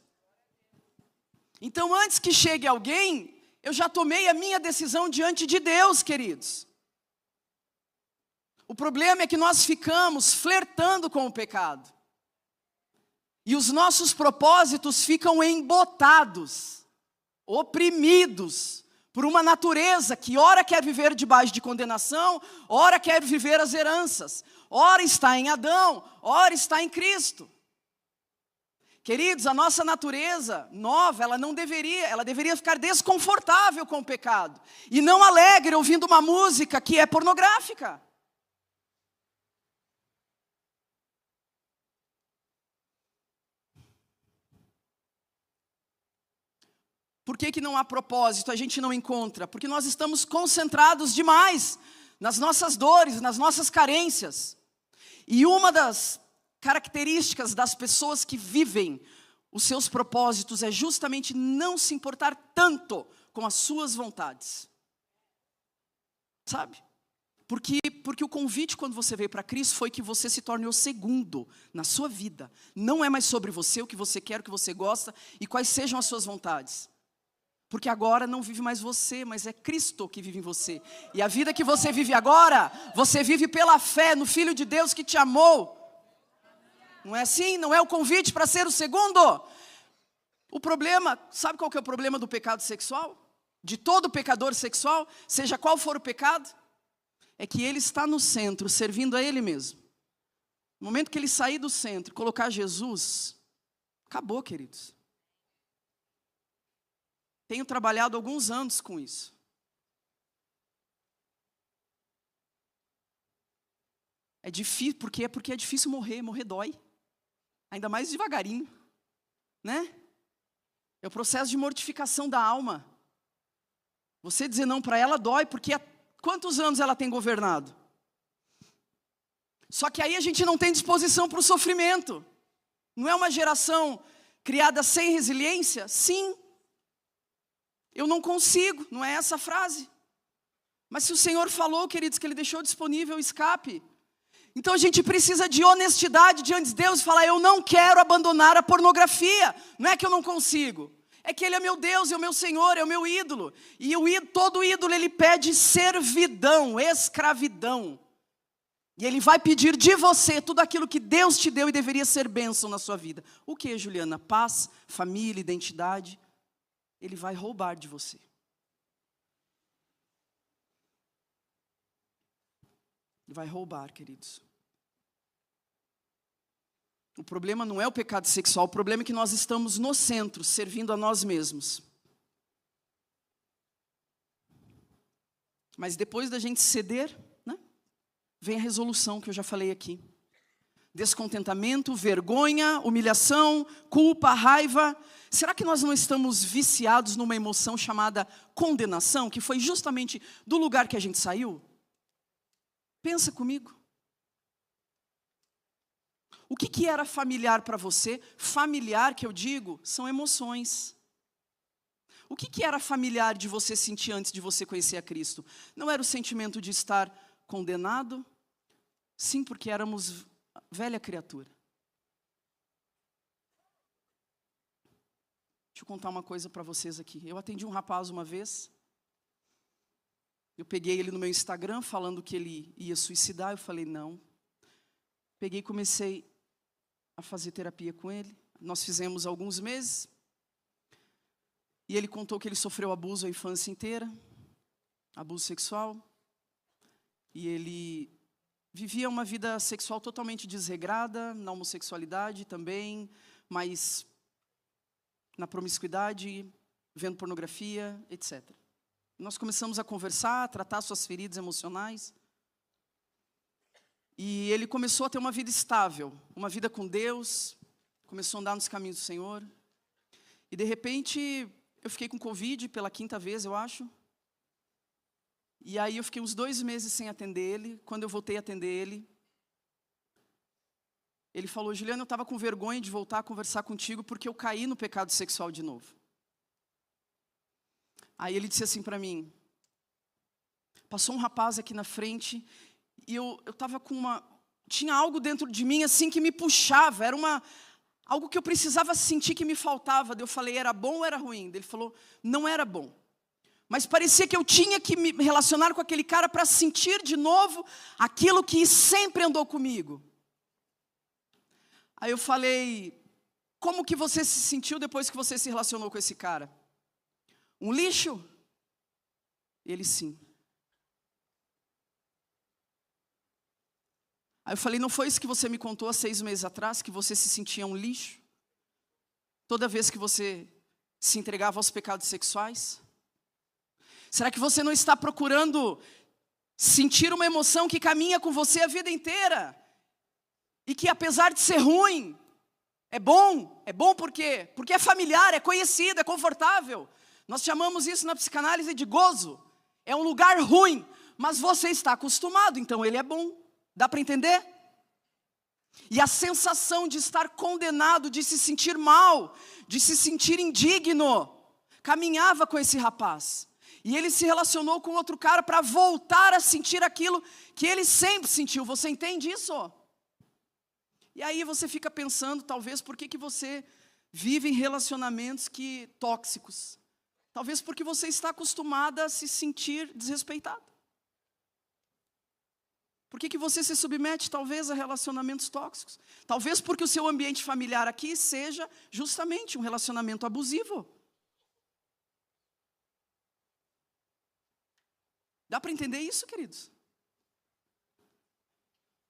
Então, antes que chegue alguém, eu já tomei a minha decisão diante de Deus, queridos. O problema é que nós ficamos flertando com o pecado. E os nossos propósitos ficam embotados, oprimidos, por uma natureza que ora quer viver debaixo de condenação, ora quer viver as heranças, ora está em Adão, ora está em Cristo. Queridos, a nossa natureza nova, ela deveria ficar desconfortável com o pecado, e não alegre ouvindo uma música que é pornográfica. Por que não há propósito, a gente não encontra? Porque nós estamos concentrados demais nas nossas dores, nas nossas carências. E uma das características das pessoas que vivem os seus propósitos é justamente não se importar tanto com as suas vontades. Sabe? Porque o convite quando você veio para Cristo foi que você se torne o segundo na sua vida. Não é mais sobre você, o que você quer, o que você gosta e quais sejam as suas vontades. Porque agora não vive mais você, mas é Cristo que vive em você. E a vida que você vive agora, você vive pela fé no Filho de Deus que te amou. Não é assim? Não é o convite para ser o segundo? O problema, sabe qual que é o problema do pecado sexual? De todo pecador sexual, seja qual for o pecado? É que ele está no centro, servindo a ele mesmo. No momento que ele sair do centro e colocar Jesus, acabou, queridos. Tenho trabalhado alguns anos com isso. É difícil, porque é difícil morrer dói. Ainda mais devagarinho, né? É o processo de mortificação da alma. Você dizer não para ela dói, porque há quantos anos ela tem governado? Só que aí a gente não tem disposição para o sofrimento. Não é uma geração criada sem resiliência? Sim. Eu não consigo, não é essa a frase. Mas se o Senhor falou, queridos, que Ele deixou disponível o escape, então a gente precisa de honestidade diante de Deus e falar, eu não quero abandonar a pornografia. Não é que eu não consigo, é que Ele é meu Deus, é o meu Senhor, é o meu ídolo. E todo ídolo, ele pede servidão, escravidão. E ele vai pedir de você tudo aquilo que Deus te deu e deveria ser bênção na sua vida. O que, Juliana? Paz, família, identidade. Ele vai roubar de você. Ele vai roubar, queridos. O problema não é o pecado sexual, o problema é que nós estamos no centro, servindo a nós mesmos. Mas depois da gente ceder, né, vem a resolução que eu já falei aqui. Descontentamento, vergonha, humilhação, culpa, raiva. Será que nós não estamos viciados numa emoção chamada condenação, que foi justamente do lugar que a gente saiu? Pensa comigo. O que era familiar para você? Familiar, que eu digo, são emoções. O que era familiar de você sentir antes de você conhecer a Cristo? Não era o sentimento de estar condenado? Sim, porque éramos velha criatura. Deixa eu contar uma coisa para vocês aqui. Eu atendi um rapaz uma vez. Eu peguei ele no meu Instagram falando que ele ia suicidar. Eu falei, não. Peguei e comecei a fazer terapia com ele. Nós fizemos alguns meses. E ele contou que ele sofreu abuso a infância inteira. Abuso sexual. E ele vivia uma vida sexual totalmente desregrada, na homossexualidade também, mas na promiscuidade, vendo pornografia, etc. Nós começamos a conversar, a tratar suas feridas emocionais. E ele começou a ter uma vida estável, uma vida com Deus, começou a andar nos caminhos do Senhor. E de repente, eu fiquei com Covid pela 5ª vez, eu acho. E aí eu fiquei uns 2 meses sem atender ele. Quando eu voltei a atender ele, ele falou: Juliana, eu estava com vergonha de voltar a conversar contigo porque eu caí no pecado sexual de novo. Aí ele disse assim para mim, passou um rapaz aqui na frente e eu estava com tinha algo dentro de mim assim que me puxava, era algo que eu precisava sentir que me faltava. Daí eu falei, era bom ou era ruim? Daí ele falou, não era bom. Mas parecia que eu tinha que me relacionar com aquele cara para sentir de novo aquilo que sempre andou comigo. Aí eu falei, como que você se sentiu depois que você se relacionou com esse cara? Um lixo? Ele, sim. Aí eu falei, não foi isso que você me contou há 6 meses atrás, que você se sentia um lixo? Toda vez que você se entregava aos pecados sexuais? Será que você não está procurando sentir uma emoção que caminha com você a vida inteira? E que apesar de ser ruim, é bom por quê? Porque é familiar, é conhecido, é confortável. Nós chamamos isso na psicanálise de gozo. É um lugar ruim, mas você está acostumado, então ele é bom. Dá para entender? E a sensação de estar condenado, de se sentir mal, de se sentir indigno, caminhava com esse rapaz. E ele se relacionou com outro cara para voltar a sentir aquilo que ele sempre sentiu. Você entende isso? E aí você fica pensando, talvez, por que você vive em relacionamentos tóxicos? Talvez porque você está acostumada a se sentir desrespeitado. Por que você se submete, talvez, a relacionamentos tóxicos? Talvez porque o seu ambiente familiar aqui seja justamente um relacionamento abusivo. Dá para entender isso, queridos?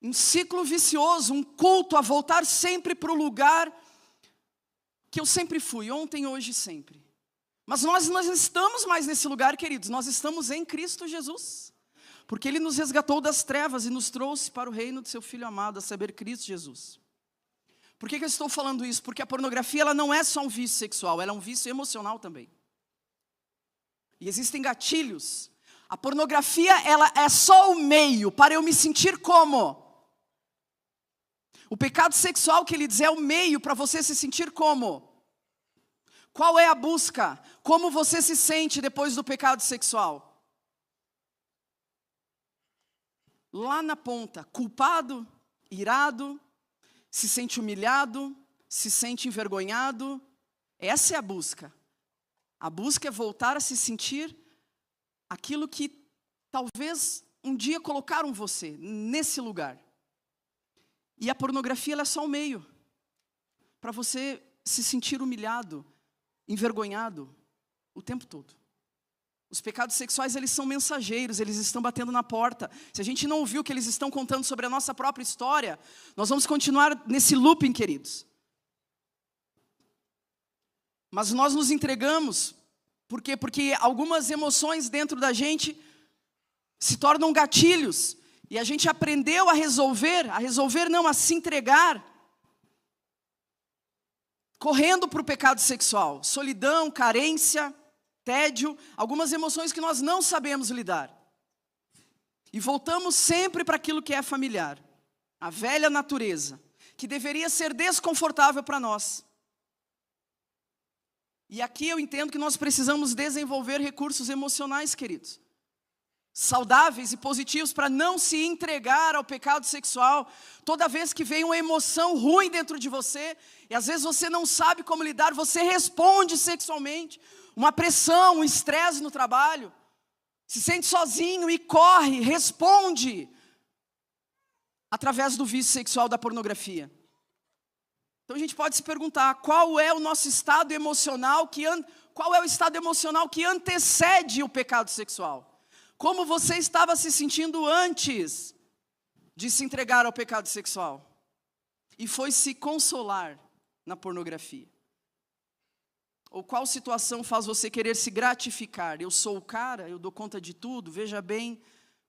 Um ciclo vicioso, um culto a voltar sempre para o lugar que eu sempre fui, ontem, hoje e sempre. Mas nós não estamos mais nesse lugar, queridos, nós estamos em Cristo Jesus. Porque Ele nos resgatou das trevas e nos trouxe para o reino de seu Filho amado, a saber, Cristo Jesus. Por que eu estou falando isso? Porque a pornografia ela não é só um vício sexual, ela é um vício emocional também. E existem gatilhos. A pornografia ela é só o meio para eu me sentir como? O pecado sexual que ele diz é o meio para você se sentir como? Qual é a busca? Como você se sente depois do pecado sexual? Lá na ponta, culpado, irado, se sente humilhado, se sente envergonhado. Essa é a busca. A busca é voltar a se sentir aquilo que talvez um dia colocaram você nesse lugar. E a pornografia ela é só o meio para você se sentir humilhado, envergonhado o tempo todo. Os pecados sexuais, eles são mensageiros, eles estão batendo na porta. Se a gente não ouviu o que eles estão contando sobre a nossa própria história, nós vamos continuar nesse looping, queridos. Mas nós nos entregamos, por quê? Porque algumas emoções dentro da gente se tornam gatilhos. E a gente aprendeu a se entregar, correndo para o pecado sexual. Solidão, carência, tédio, algumas emoções que nós não sabemos lidar. E voltamos sempre para aquilo que é familiar. A velha natureza, que deveria ser desconfortável para nós. E aqui eu entendo que nós precisamos desenvolver recursos emocionais, queridos. Saudáveis e positivos para não se entregar ao pecado sexual. Toda vez que vem uma emoção ruim dentro de você, e às vezes você não sabe como lidar, você responde sexualmente. Uma pressão, um estresse no trabalho. Se sente sozinho e corre, responde. Através do vício sexual da pornografia. Então a gente pode se perguntar, qual é o nosso estado emocional, qual é o estado emocional que antecede o pecado sexual? Como você estava se sentindo antes de se entregar ao pecado sexual? E foi se consolar na pornografia? Ou qual situação faz você querer se gratificar? Eu sou o cara, eu dou conta de tudo, veja bem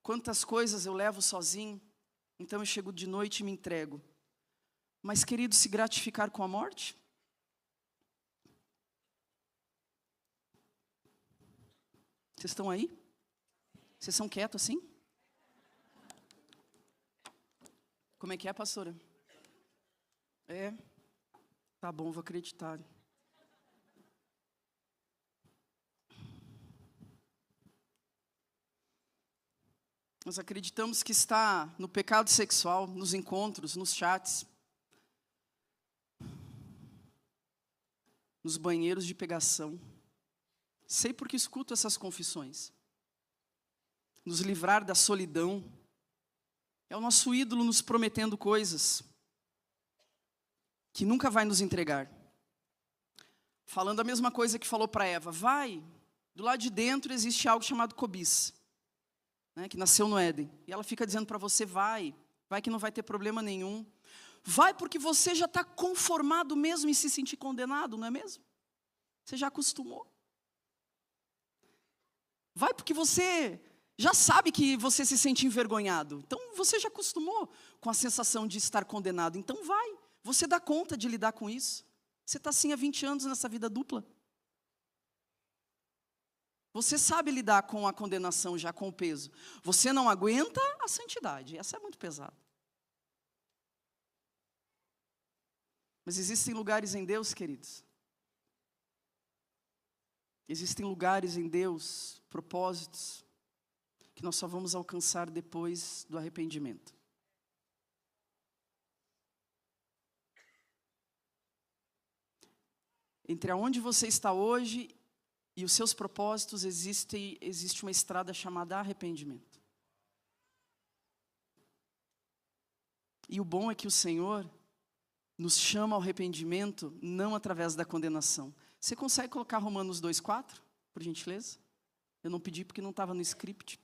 quantas coisas eu levo sozinho, então eu chego de noite e me entrego. Mas, querido, se gratificar com a morte? Vocês estão aí? Vocês são quietos assim? Como é que é, pastora? É? Tá bom, vou acreditar. Nós acreditamos que está no pecado sexual, nos encontros, nos chats, nos banheiros de pegação. Sei porque escuto essas confissões. Nos livrar da solidão. É o nosso ídolo nos prometendo coisas que nunca vai nos entregar. Falando a mesma coisa que falou para Eva. Vai, do lado de dentro existe algo chamado cobiça, né, que nasceu no Éden. E ela fica dizendo para você, vai que não vai ter problema nenhum. Vai porque você já está conformado mesmo em se sentir condenado, não é mesmo? Você já acostumou. Vai porque você já sabe que você se sente envergonhado. Então você já acostumou com a sensação de estar condenado. Então vai, você dá conta de lidar com isso. Você está assim há 20 anos nessa vida dupla. Você sabe lidar com a condenação já, com o peso. Você não aguenta a santidade. Essa é muito pesada. Mas existem lugares em Deus, queridos. Existem lugares em Deus, propósitos, que nós só vamos alcançar depois do arrependimento. Entre onde você está hoje e os seus propósitos existe uma estrada chamada arrependimento. E o bom é que o Senhor nos chama ao arrependimento não através da condenação. Você consegue colocar Romanos 2,4, por gentileza? Eu não pedi porque não estava no script.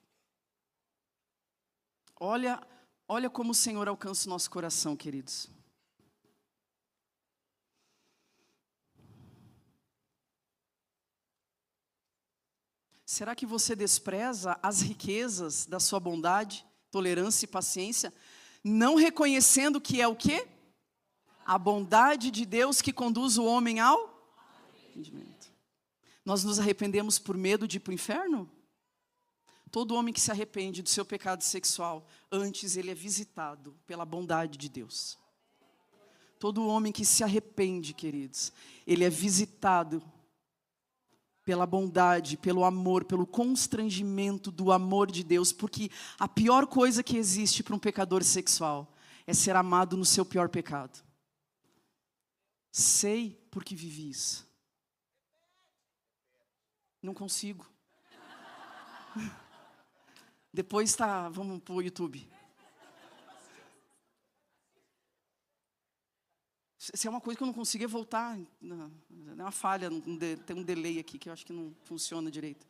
Olha como o Senhor alcança o nosso coração, queridos. Será que você despreza as riquezas da sua bondade, tolerância e paciência, não reconhecendo que é o quê? A bondade de Deus que conduz o homem ao arrependimento. Nós nos arrependemos por medo de ir para o inferno? Todo homem que se arrepende do seu pecado sexual, antes ele é visitado pela bondade de Deus. Todo homem que se arrepende, queridos, ele é visitado pela bondade, pelo amor, pelo constrangimento do amor de Deus, porque a pior coisa que existe para um pecador sexual é ser amado no seu pior pecado. Sei porque vivi isso. Não consigo. Depois vamos para o YouTube. Se é uma coisa que eu não consigo é voltar. É uma falha, tem um delay aqui que eu acho que não funciona direito.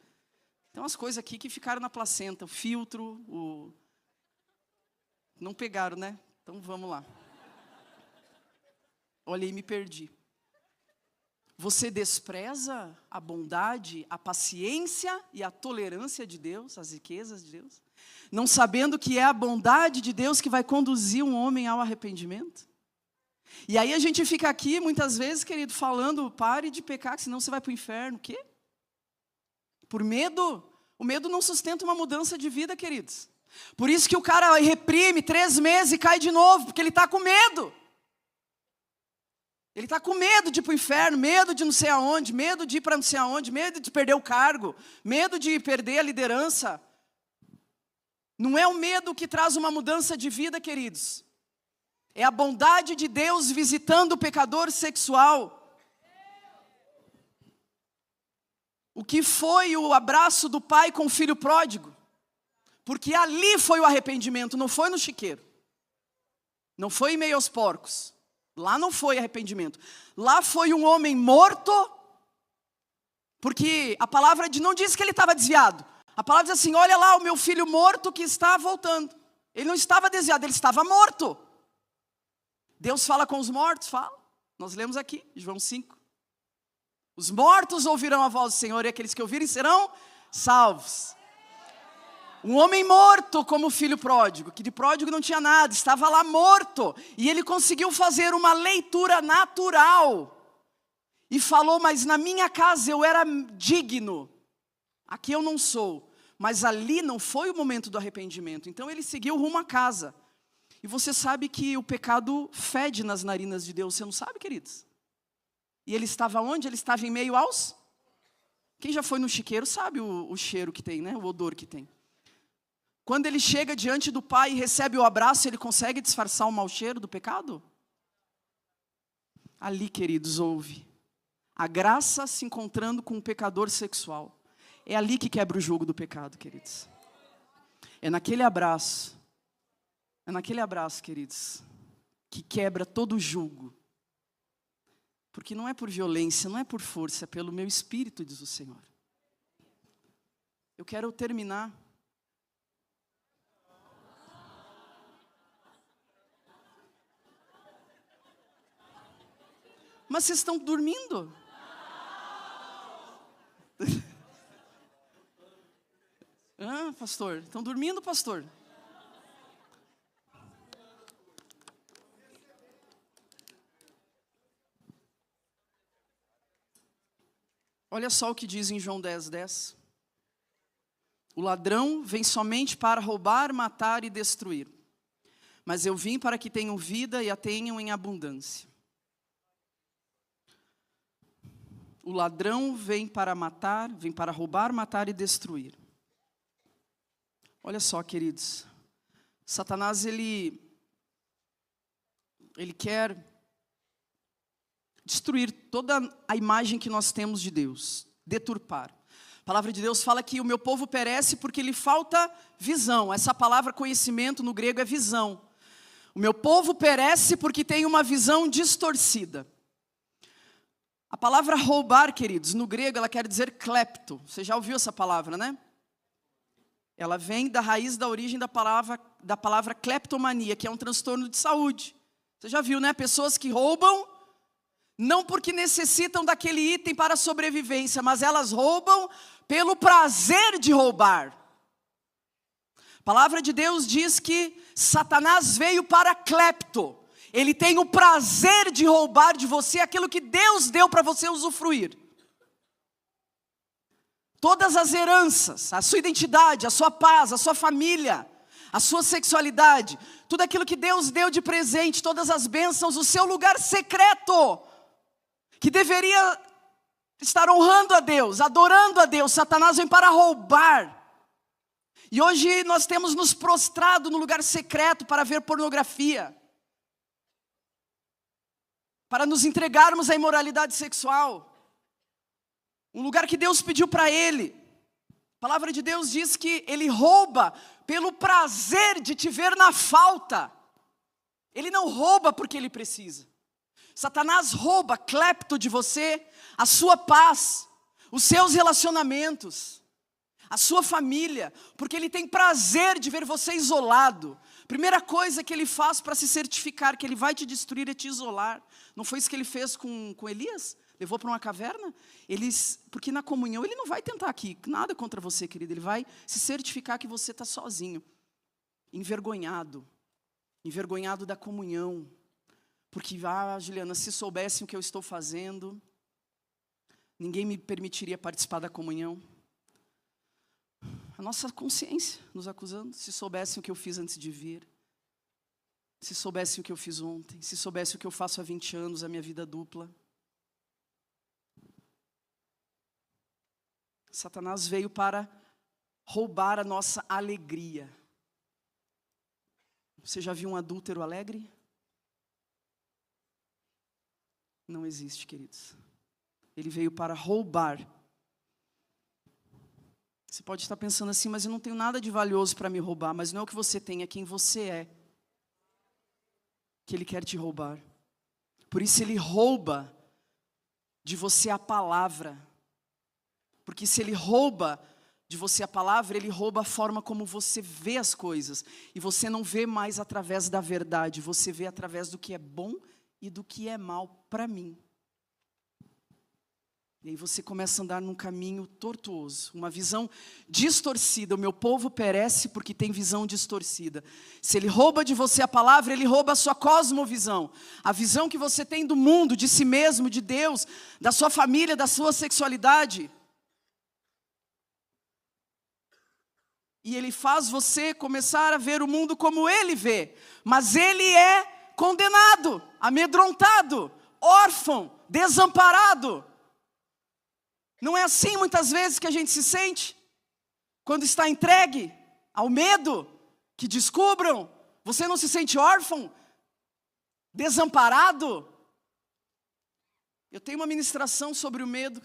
Tem umas coisas aqui que ficaram na placenta. O filtro, não pegaram, né? Então vamos lá. Olha aí, me perdi. Você despreza a bondade, a paciência e a tolerância de Deus, as riquezas de Deus, não sabendo que é a bondade de Deus que vai conduzir um homem ao arrependimento? E aí a gente fica aqui, muitas vezes, querido, falando, pare de pecar, senão você vai para o inferno. O quê? Por medo? O medo não sustenta uma mudança de vida, queridos. Por isso que o cara reprime 3 meses e cai de novo, porque ele está com medo. Ele está com medo de ir para o inferno, medo de não sei aonde, medo de ir para não sei aonde, medo de perder o cargo, medo de perder a liderança. Não é o medo que traz uma mudança de vida, queridos. É a bondade de Deus visitando o pecador sexual. O que foi o abraço do pai com o filho pródigo? Porque ali foi o arrependimento, não foi no chiqueiro. Não foi em meio aos porcos. Lá não foi arrependimento. Lá foi um homem morto, porque a palavra não diz que ele estava desviado. A palavra diz assim, olha lá o meu filho morto que está voltando. Ele não estava desviado, ele estava morto. Deus fala com os mortos, fala. Nós lemos aqui, João 5. Os mortos ouvirão a voz do Senhor e aqueles que ouvirem serão salvos. Um homem morto como o filho pródigo, que de pródigo não tinha nada, estava lá morto. E ele conseguiu fazer uma leitura natural. E falou, mas na minha casa eu era digno. Aqui eu não sou. Mas ali não foi o momento do arrependimento. Então ele seguiu rumo à casa. E você sabe que o pecado fede nas narinas de Deus. Você não sabe, queridos? E ele estava onde? Ele estava em meio aos... Quem já foi no chiqueiro sabe o cheiro que tem, né? O odor que tem. Quando ele chega diante do Pai e recebe o abraço, ele consegue disfarçar o mau cheiro do pecado? Ali, queridos, houve a graça se encontrando com um pecador sexual. É ali que quebra o jugo do pecado, queridos. É naquele abraço, queridos, que quebra todo o jugo. Porque não é por violência, não é por força, é pelo meu espírito, diz o Senhor. Eu quero terminar. Mas vocês estão dormindo? Pastor? Estão dormindo, pastor? Olha só o que diz em João 10:10. O ladrão vem somente para roubar, matar e destruir. Mas eu vim para que tenham vida e a tenham em abundância. O ladrão vem para matar, vem para roubar, matar e destruir. Olha só, queridos. Satanás, ele quer destruir toda a imagem que nós temos de Deus, deturpar. A palavra de Deus fala que o meu povo perece porque lhe falta visão. Essa palavra conhecimento no grego é visão. O meu povo perece porque tem uma visão distorcida. A palavra roubar, queridos, no grego ela quer dizer klepto. Você já ouviu essa palavra, né? Ela vem da raiz da origem da palavra kleptomania, que é um transtorno de saúde. Você já viu, né? Pessoas que roubam, não porque necessitam daquele item para a sobrevivência, mas elas roubam pelo prazer de roubar. A palavra de Deus diz que Satanás veio para klepto. Ele tem o prazer de roubar de você aquilo que Deus deu para você usufruir. Todas as heranças, a sua identidade, a sua paz, a sua família, a sua sexualidade, tudo aquilo que Deus deu de presente, todas as bênçãos, o seu lugar secreto, que deveria estar honrando a Deus, adorando a Deus, Satanás vem para roubar. E hoje nós temos nos prostrado no lugar secreto para ver pornografia, para nos entregarmos à imoralidade sexual. Um lugar que Deus pediu para ele. A palavra de Deus diz que ele rouba pelo prazer de te ver na falta. Ele não rouba porque ele precisa. Satanás rouba, klepto de você, a sua paz, os seus relacionamentos, a sua família, porque ele tem prazer de ver você isolado. Primeira coisa que ele faz para se certificar que ele vai te destruir é te isolar. Não foi isso que ele fez com Elias? Levou para uma caverna? Porque na comunhão ele não vai tentar aqui, nada contra você, querido. Ele vai se certificar que você está sozinho, envergonhado da comunhão. Porque, Juliana, se soubessem o que eu estou fazendo, ninguém me permitiria participar da comunhão. A nossa consciência nos acusando, se soubessem o que eu fiz antes de vir, se soubessem o que eu fiz ontem, se soubessem o que eu faço há 20 anos, a minha vida dupla. Satanás veio para roubar a nossa alegria. Você já viu um adúltero alegre? Não existe, queridos. Ele veio para roubar. Você pode estar pensando assim, mas eu não tenho nada de valioso para me roubar. Mas não é o que você tem, é quem você é, que ele quer te roubar. Por isso ele rouba de você a palavra. Porque se ele rouba de você a palavra, ele rouba a forma como você vê as coisas. E você não vê mais através da verdade, você vê através do que é bom e do que é mal para mim. E aí você começa a andar num caminho tortuoso, uma visão distorcida. O meu povo perece porque tem visão distorcida. Se ele rouba de você a palavra, ele rouba a sua cosmovisão. A visão que você tem do mundo, de si mesmo, de Deus, da sua família, da sua sexualidade. E ele faz você começar a ver o mundo como ele vê. Mas ele é condenado, amedrontado, órfão, desamparado. Não é assim muitas vezes que a gente se sente? Quando está entregue ao medo que descubram, você não se sente órfão, desamparado? Eu tenho uma ministração sobre o medo,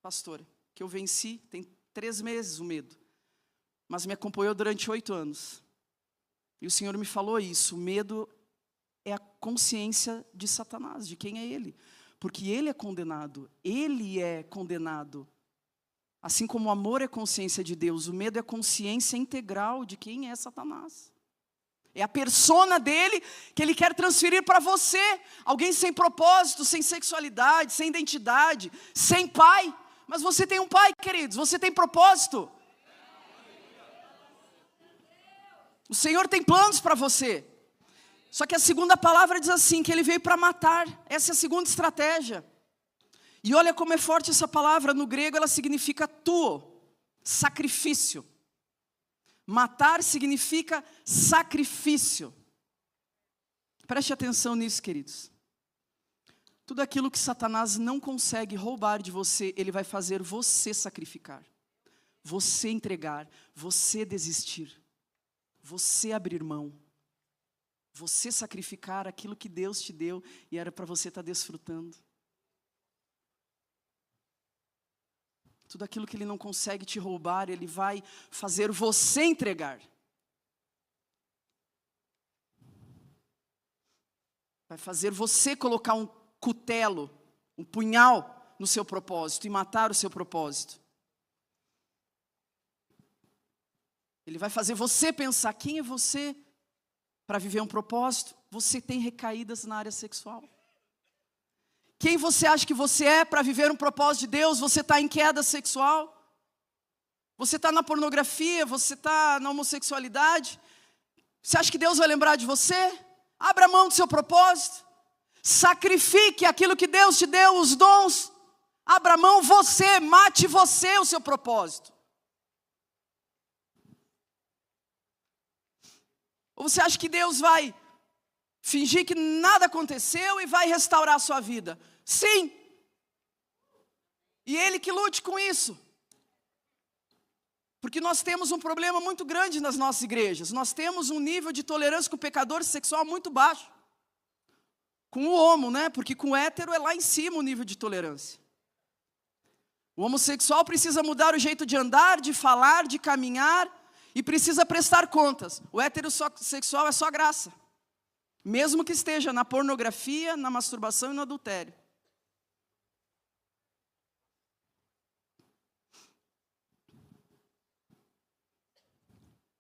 pastora, que eu venci, tem 3 meses o medo, mas me acompanhou durante 8 anos. E o Senhor me falou isso, o medo é a consciência de Satanás, de quem é ele. Porque ele é condenado, Assim como o amor é consciência de Deus, o medo é consciência integral de quem é Satanás. É a persona dele que ele quer transferir para você. Alguém sem propósito, sem sexualidade, sem identidade, sem pai. Mas você tem um pai, queridos, você tem propósito. O Senhor tem planos para você. Só que a segunda palavra diz assim, que ele veio para matar. Essa é a segunda estratégia. E olha como é forte essa palavra. No grego ela significa tuo, sacrifício. Matar significa sacrifício. Preste atenção nisso, queridos. Tudo aquilo que Satanás não consegue roubar de você, ele vai fazer você sacrificar. Você entregar, você desistir. Você abrir mão. Você sacrificar aquilo que Deus te deu e era para você estar desfrutando. Tudo aquilo que ele não consegue te roubar, ele vai fazer você entregar. Vai fazer você colocar um cutelo, um punhal no seu propósito e matar o seu propósito. Ele vai fazer você pensar, quem é você para viver um propósito? Você tem recaídas na área sexual. Quem você acha que você é para viver um propósito de Deus? Você está em queda sexual? Você está na pornografia? Você está na homossexualidade? Você acha que Deus vai lembrar de você? Abra mão do seu propósito. Sacrifique aquilo que Deus te deu, os dons. Abra mão você, mate você o seu propósito. Ou você acha que Deus vai fingir que nada aconteceu e vai restaurar a sua vida? Sim. E Ele que lute com isso. Porque nós temos um problema muito grande nas nossas igrejas. Nós temos um nível de tolerância com o pecador sexual muito baixo. Com o homo, né? Porque com o hétero é lá em cima o nível de tolerância. O homossexual precisa mudar o jeito de andar, de falar, de caminhar e precisa prestar contas. O heterossexual é só graça. Mesmo que esteja na pornografia, na masturbação e no adultério.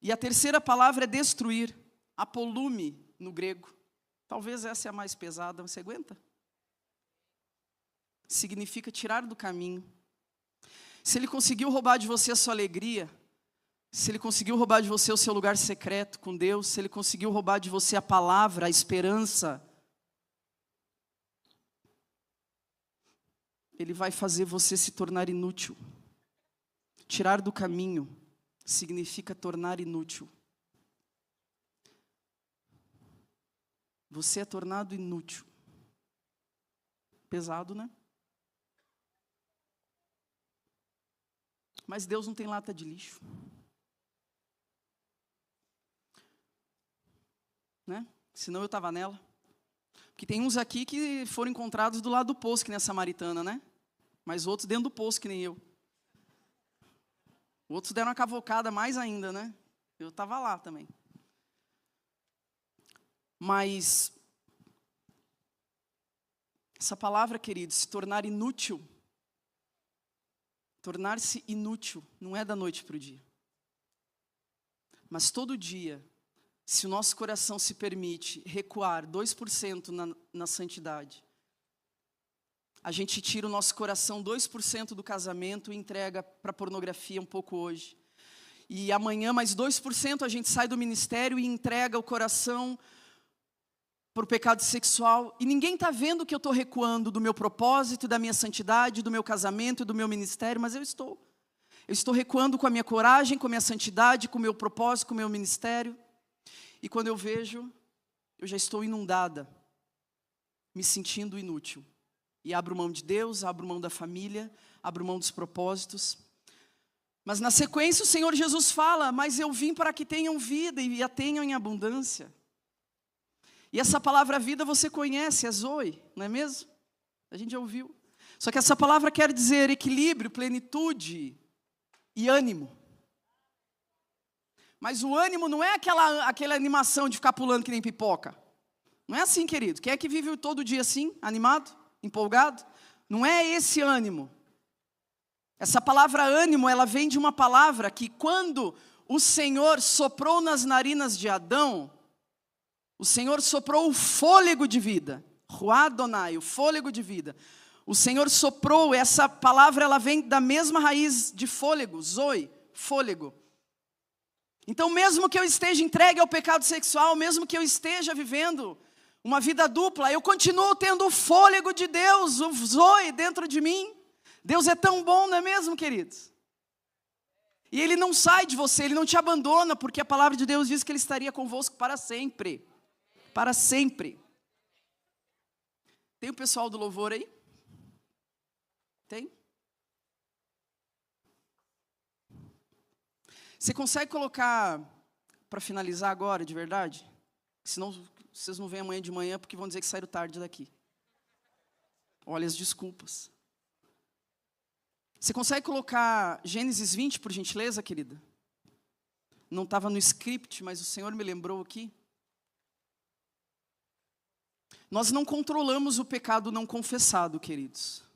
E a terceira palavra é destruir. Apolume no grego. Talvez essa é a mais pesada. Você aguenta? Significa tirar do caminho. Se ele conseguiu roubar de você a sua alegria, se ele conseguiu roubar de você o seu lugar secreto com Deus, se ele conseguiu roubar de você a palavra, a esperança, ele vai fazer você se tornar inútil. Tirar do caminho significa tornar inútil. Você é tornado inútil. Pesado, né? Mas Deus não tem lata de lixo. Né? Senão eu estava nela. Porque tem uns aqui que foram encontrados do lado do poço, que nem a samaritana, né? Mas outros dentro do poço, que nem eu. Outros deram uma cavocada mais ainda, né? Eu estava lá também. Mas essa palavra, queridos, se tornar inútil, tornar-se inútil, não é da noite para o dia. Mas todo dia, se o nosso coração se permite recuar 2% na santidade, a gente tira o nosso coração 2% do casamento e entrega para a pornografia um pouco hoje. E amanhã mais 2% a gente sai do ministério e entrega o coração para o pecado sexual. E ninguém está vendo que eu estou recuando do meu propósito, da minha santidade, do meu casamento e do meu ministério, mas eu estou. Eu estou recuando com a minha coragem, com a minha santidade, com o meu propósito, com o meu ministério. E quando eu vejo, eu já estou inundada, me sentindo inútil. E abro mão de Deus, abro mão da família, abro mão dos propósitos. Mas na sequência o Senhor Jesus fala, mas eu vim para que tenham vida e a tenham em abundância. E essa palavra vida você conhece, é Zoe, não é mesmo? A gente já ouviu. Só que essa palavra quer dizer equilíbrio, plenitude e ânimo. Mas o ânimo não é aquela animação de ficar pulando que nem pipoca. Não é assim, querido. Quem é que vive todo dia assim, animado, empolgado? Não é esse ânimo. Essa palavra ânimo, ela vem de uma palavra que quando o Senhor soprou nas narinas de Adão, o Senhor soprou o fôlego de vida. Ruá Adonai, o fôlego de vida. O Senhor soprou, essa palavra ela vem da mesma raiz de fôlego, zoe, fôlego. Então mesmo que eu esteja entregue ao pecado sexual, mesmo que eu esteja vivendo uma vida dupla, eu continuo tendo o fôlego de Deus, o zoe dentro de mim. Deus é tão bom, não é mesmo, queridos? E Ele não sai de você, Ele não te abandona, porque a palavra de Deus diz que Ele estaria convosco para sempre. Para sempre. Tem o pessoal do louvor aí? Tem? Você consegue colocar, para finalizar agora, de verdade? Senão vocês não vêm amanhã de manhã porque vão dizer que saíram tarde daqui. Olha as desculpas. Você consegue colocar Gênesis 20, por gentileza, querida? Não estava no script, mas o Senhor me lembrou aqui. Nós não controlamos o pecado não confessado, queridos.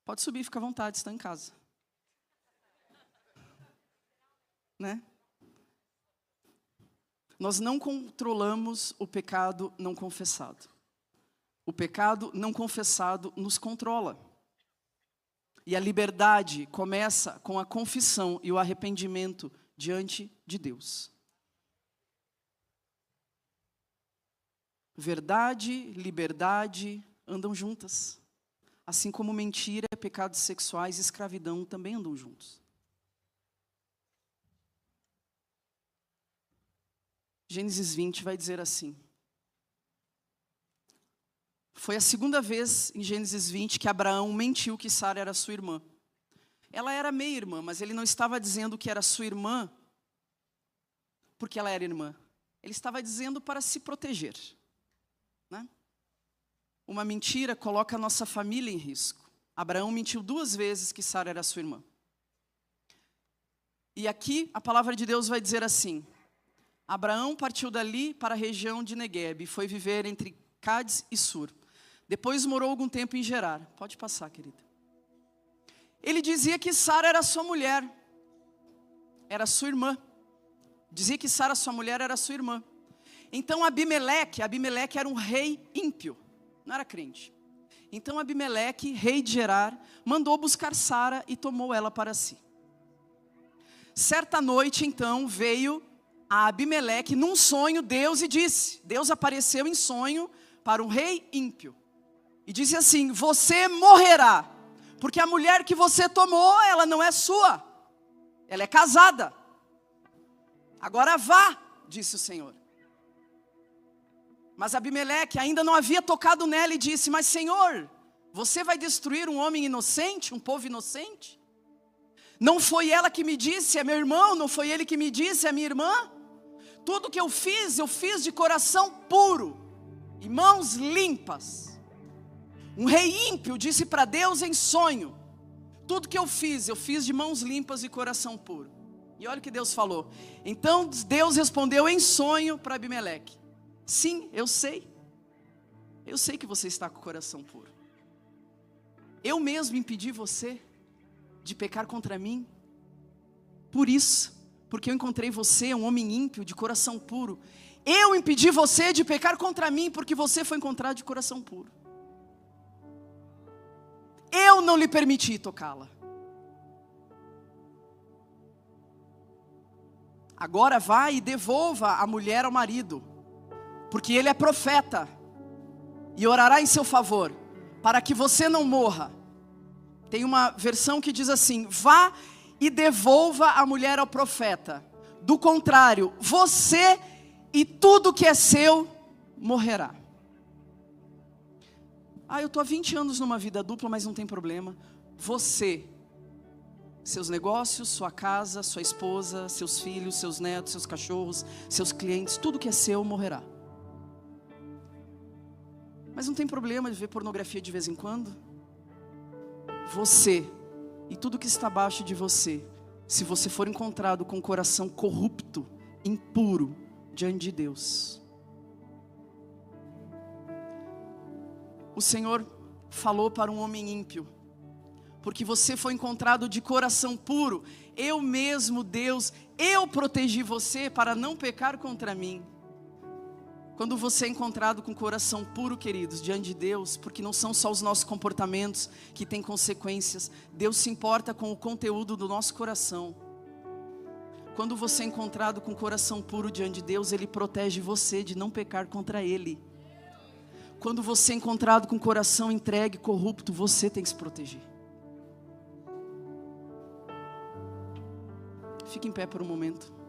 Pode subir, fica à vontade, está em casa. Né? Nós não controlamos o pecado não confessado. O pecado não confessado nos controla. E a liberdade começa com a confissão e o arrependimento diante de Deus. Verdade, liberdade andam juntas. Assim como mentira, pecados sexuais e escravidão também andam juntos. Gênesis 20 vai dizer assim. Foi a segunda vez em Gênesis 20 que Abraão mentiu que Sara era sua irmã. Ela era meia-irmã, mas ele não estava dizendo que era sua irmã porque ela era irmã. Ele estava dizendo para se proteger. Né? Uma mentira coloca a nossa família em risco. Abraão mentiu 2 vezes que Sara era sua irmã. E aqui a palavra de Deus vai dizer assim. Abraão partiu dali para a região de Negueb e foi viver entre Cádiz e Sur. Depois morou algum tempo em Gerar. Pode passar, querida. Ele dizia que Sara era sua mulher. Era sua irmã. Dizia que Sara, sua mulher, era sua irmã. Então Abimeleque era um rei ímpio. Não era crente. Então Abimeleque, rei de Gerar, mandou buscar Sara e tomou ela para si. Certa noite, então, veio a Abimeleque num sonho Deus e disse. Deus apareceu em sonho para um rei ímpio. E disse assim, você morrerá, porque a mulher que você tomou, ela não é sua. Ela é casada. Agora vá, disse o Senhor. Mas Abimeleque ainda não havia tocado nela e disse, mas Senhor, você vai destruir um homem inocente, um povo inocente? Não foi ela que me disse, é meu irmão, não foi ele que me disse, é minha irmã? Tudo que eu fiz de coração puro e mãos limpas. Um rei ímpio disse para Deus em sonho, tudo que eu fiz de mãos limpas e coração puro. E olha o que Deus falou. Então Deus respondeu em sonho para Abimeleque. Sim, eu sei que você está com o coração puro. Eu mesmo impedi você de pecar contra mim. Por isso, porque eu encontrei você, um homem ímpio, de coração puro. Eu impedi você de pecar contra mim, porque você foi encontrado de coração puro. Eu não lhe permiti tocá-la. Agora vá e devolva a mulher ao marido, porque ele é profeta, e orará em seu favor, para que você não morra. Tem uma versão que diz assim, vá e devolva a mulher ao profeta. Do contrário, você e tudo que é seu morrerá. Eu estou há 20 anos numa vida dupla, mas não tem problema. Você, seus negócios, sua casa, sua esposa, seus filhos, seus netos, seus cachorros, seus clientes, tudo que é seu morrerá. Mas não tem problema de ver pornografia de vez em quando? Você e tudo que está abaixo de você, se você for encontrado com um coração corrupto, impuro, diante de Deus. O Senhor falou para um homem ímpio: porque você foi encontrado de coração puro, eu mesmo, Deus, eu protegi você para não pecar contra mim. Quando você é encontrado com coração puro, queridos, diante de Deus, porque não são só os nossos comportamentos que têm consequências, Deus se importa com o conteúdo do nosso coração. Quando você é encontrado com coração puro diante de Deus, Ele protege você de não pecar contra Ele. Quando você é encontrado com coração entregue, corrupto, você tem que se proteger. Fique em pé por um momento.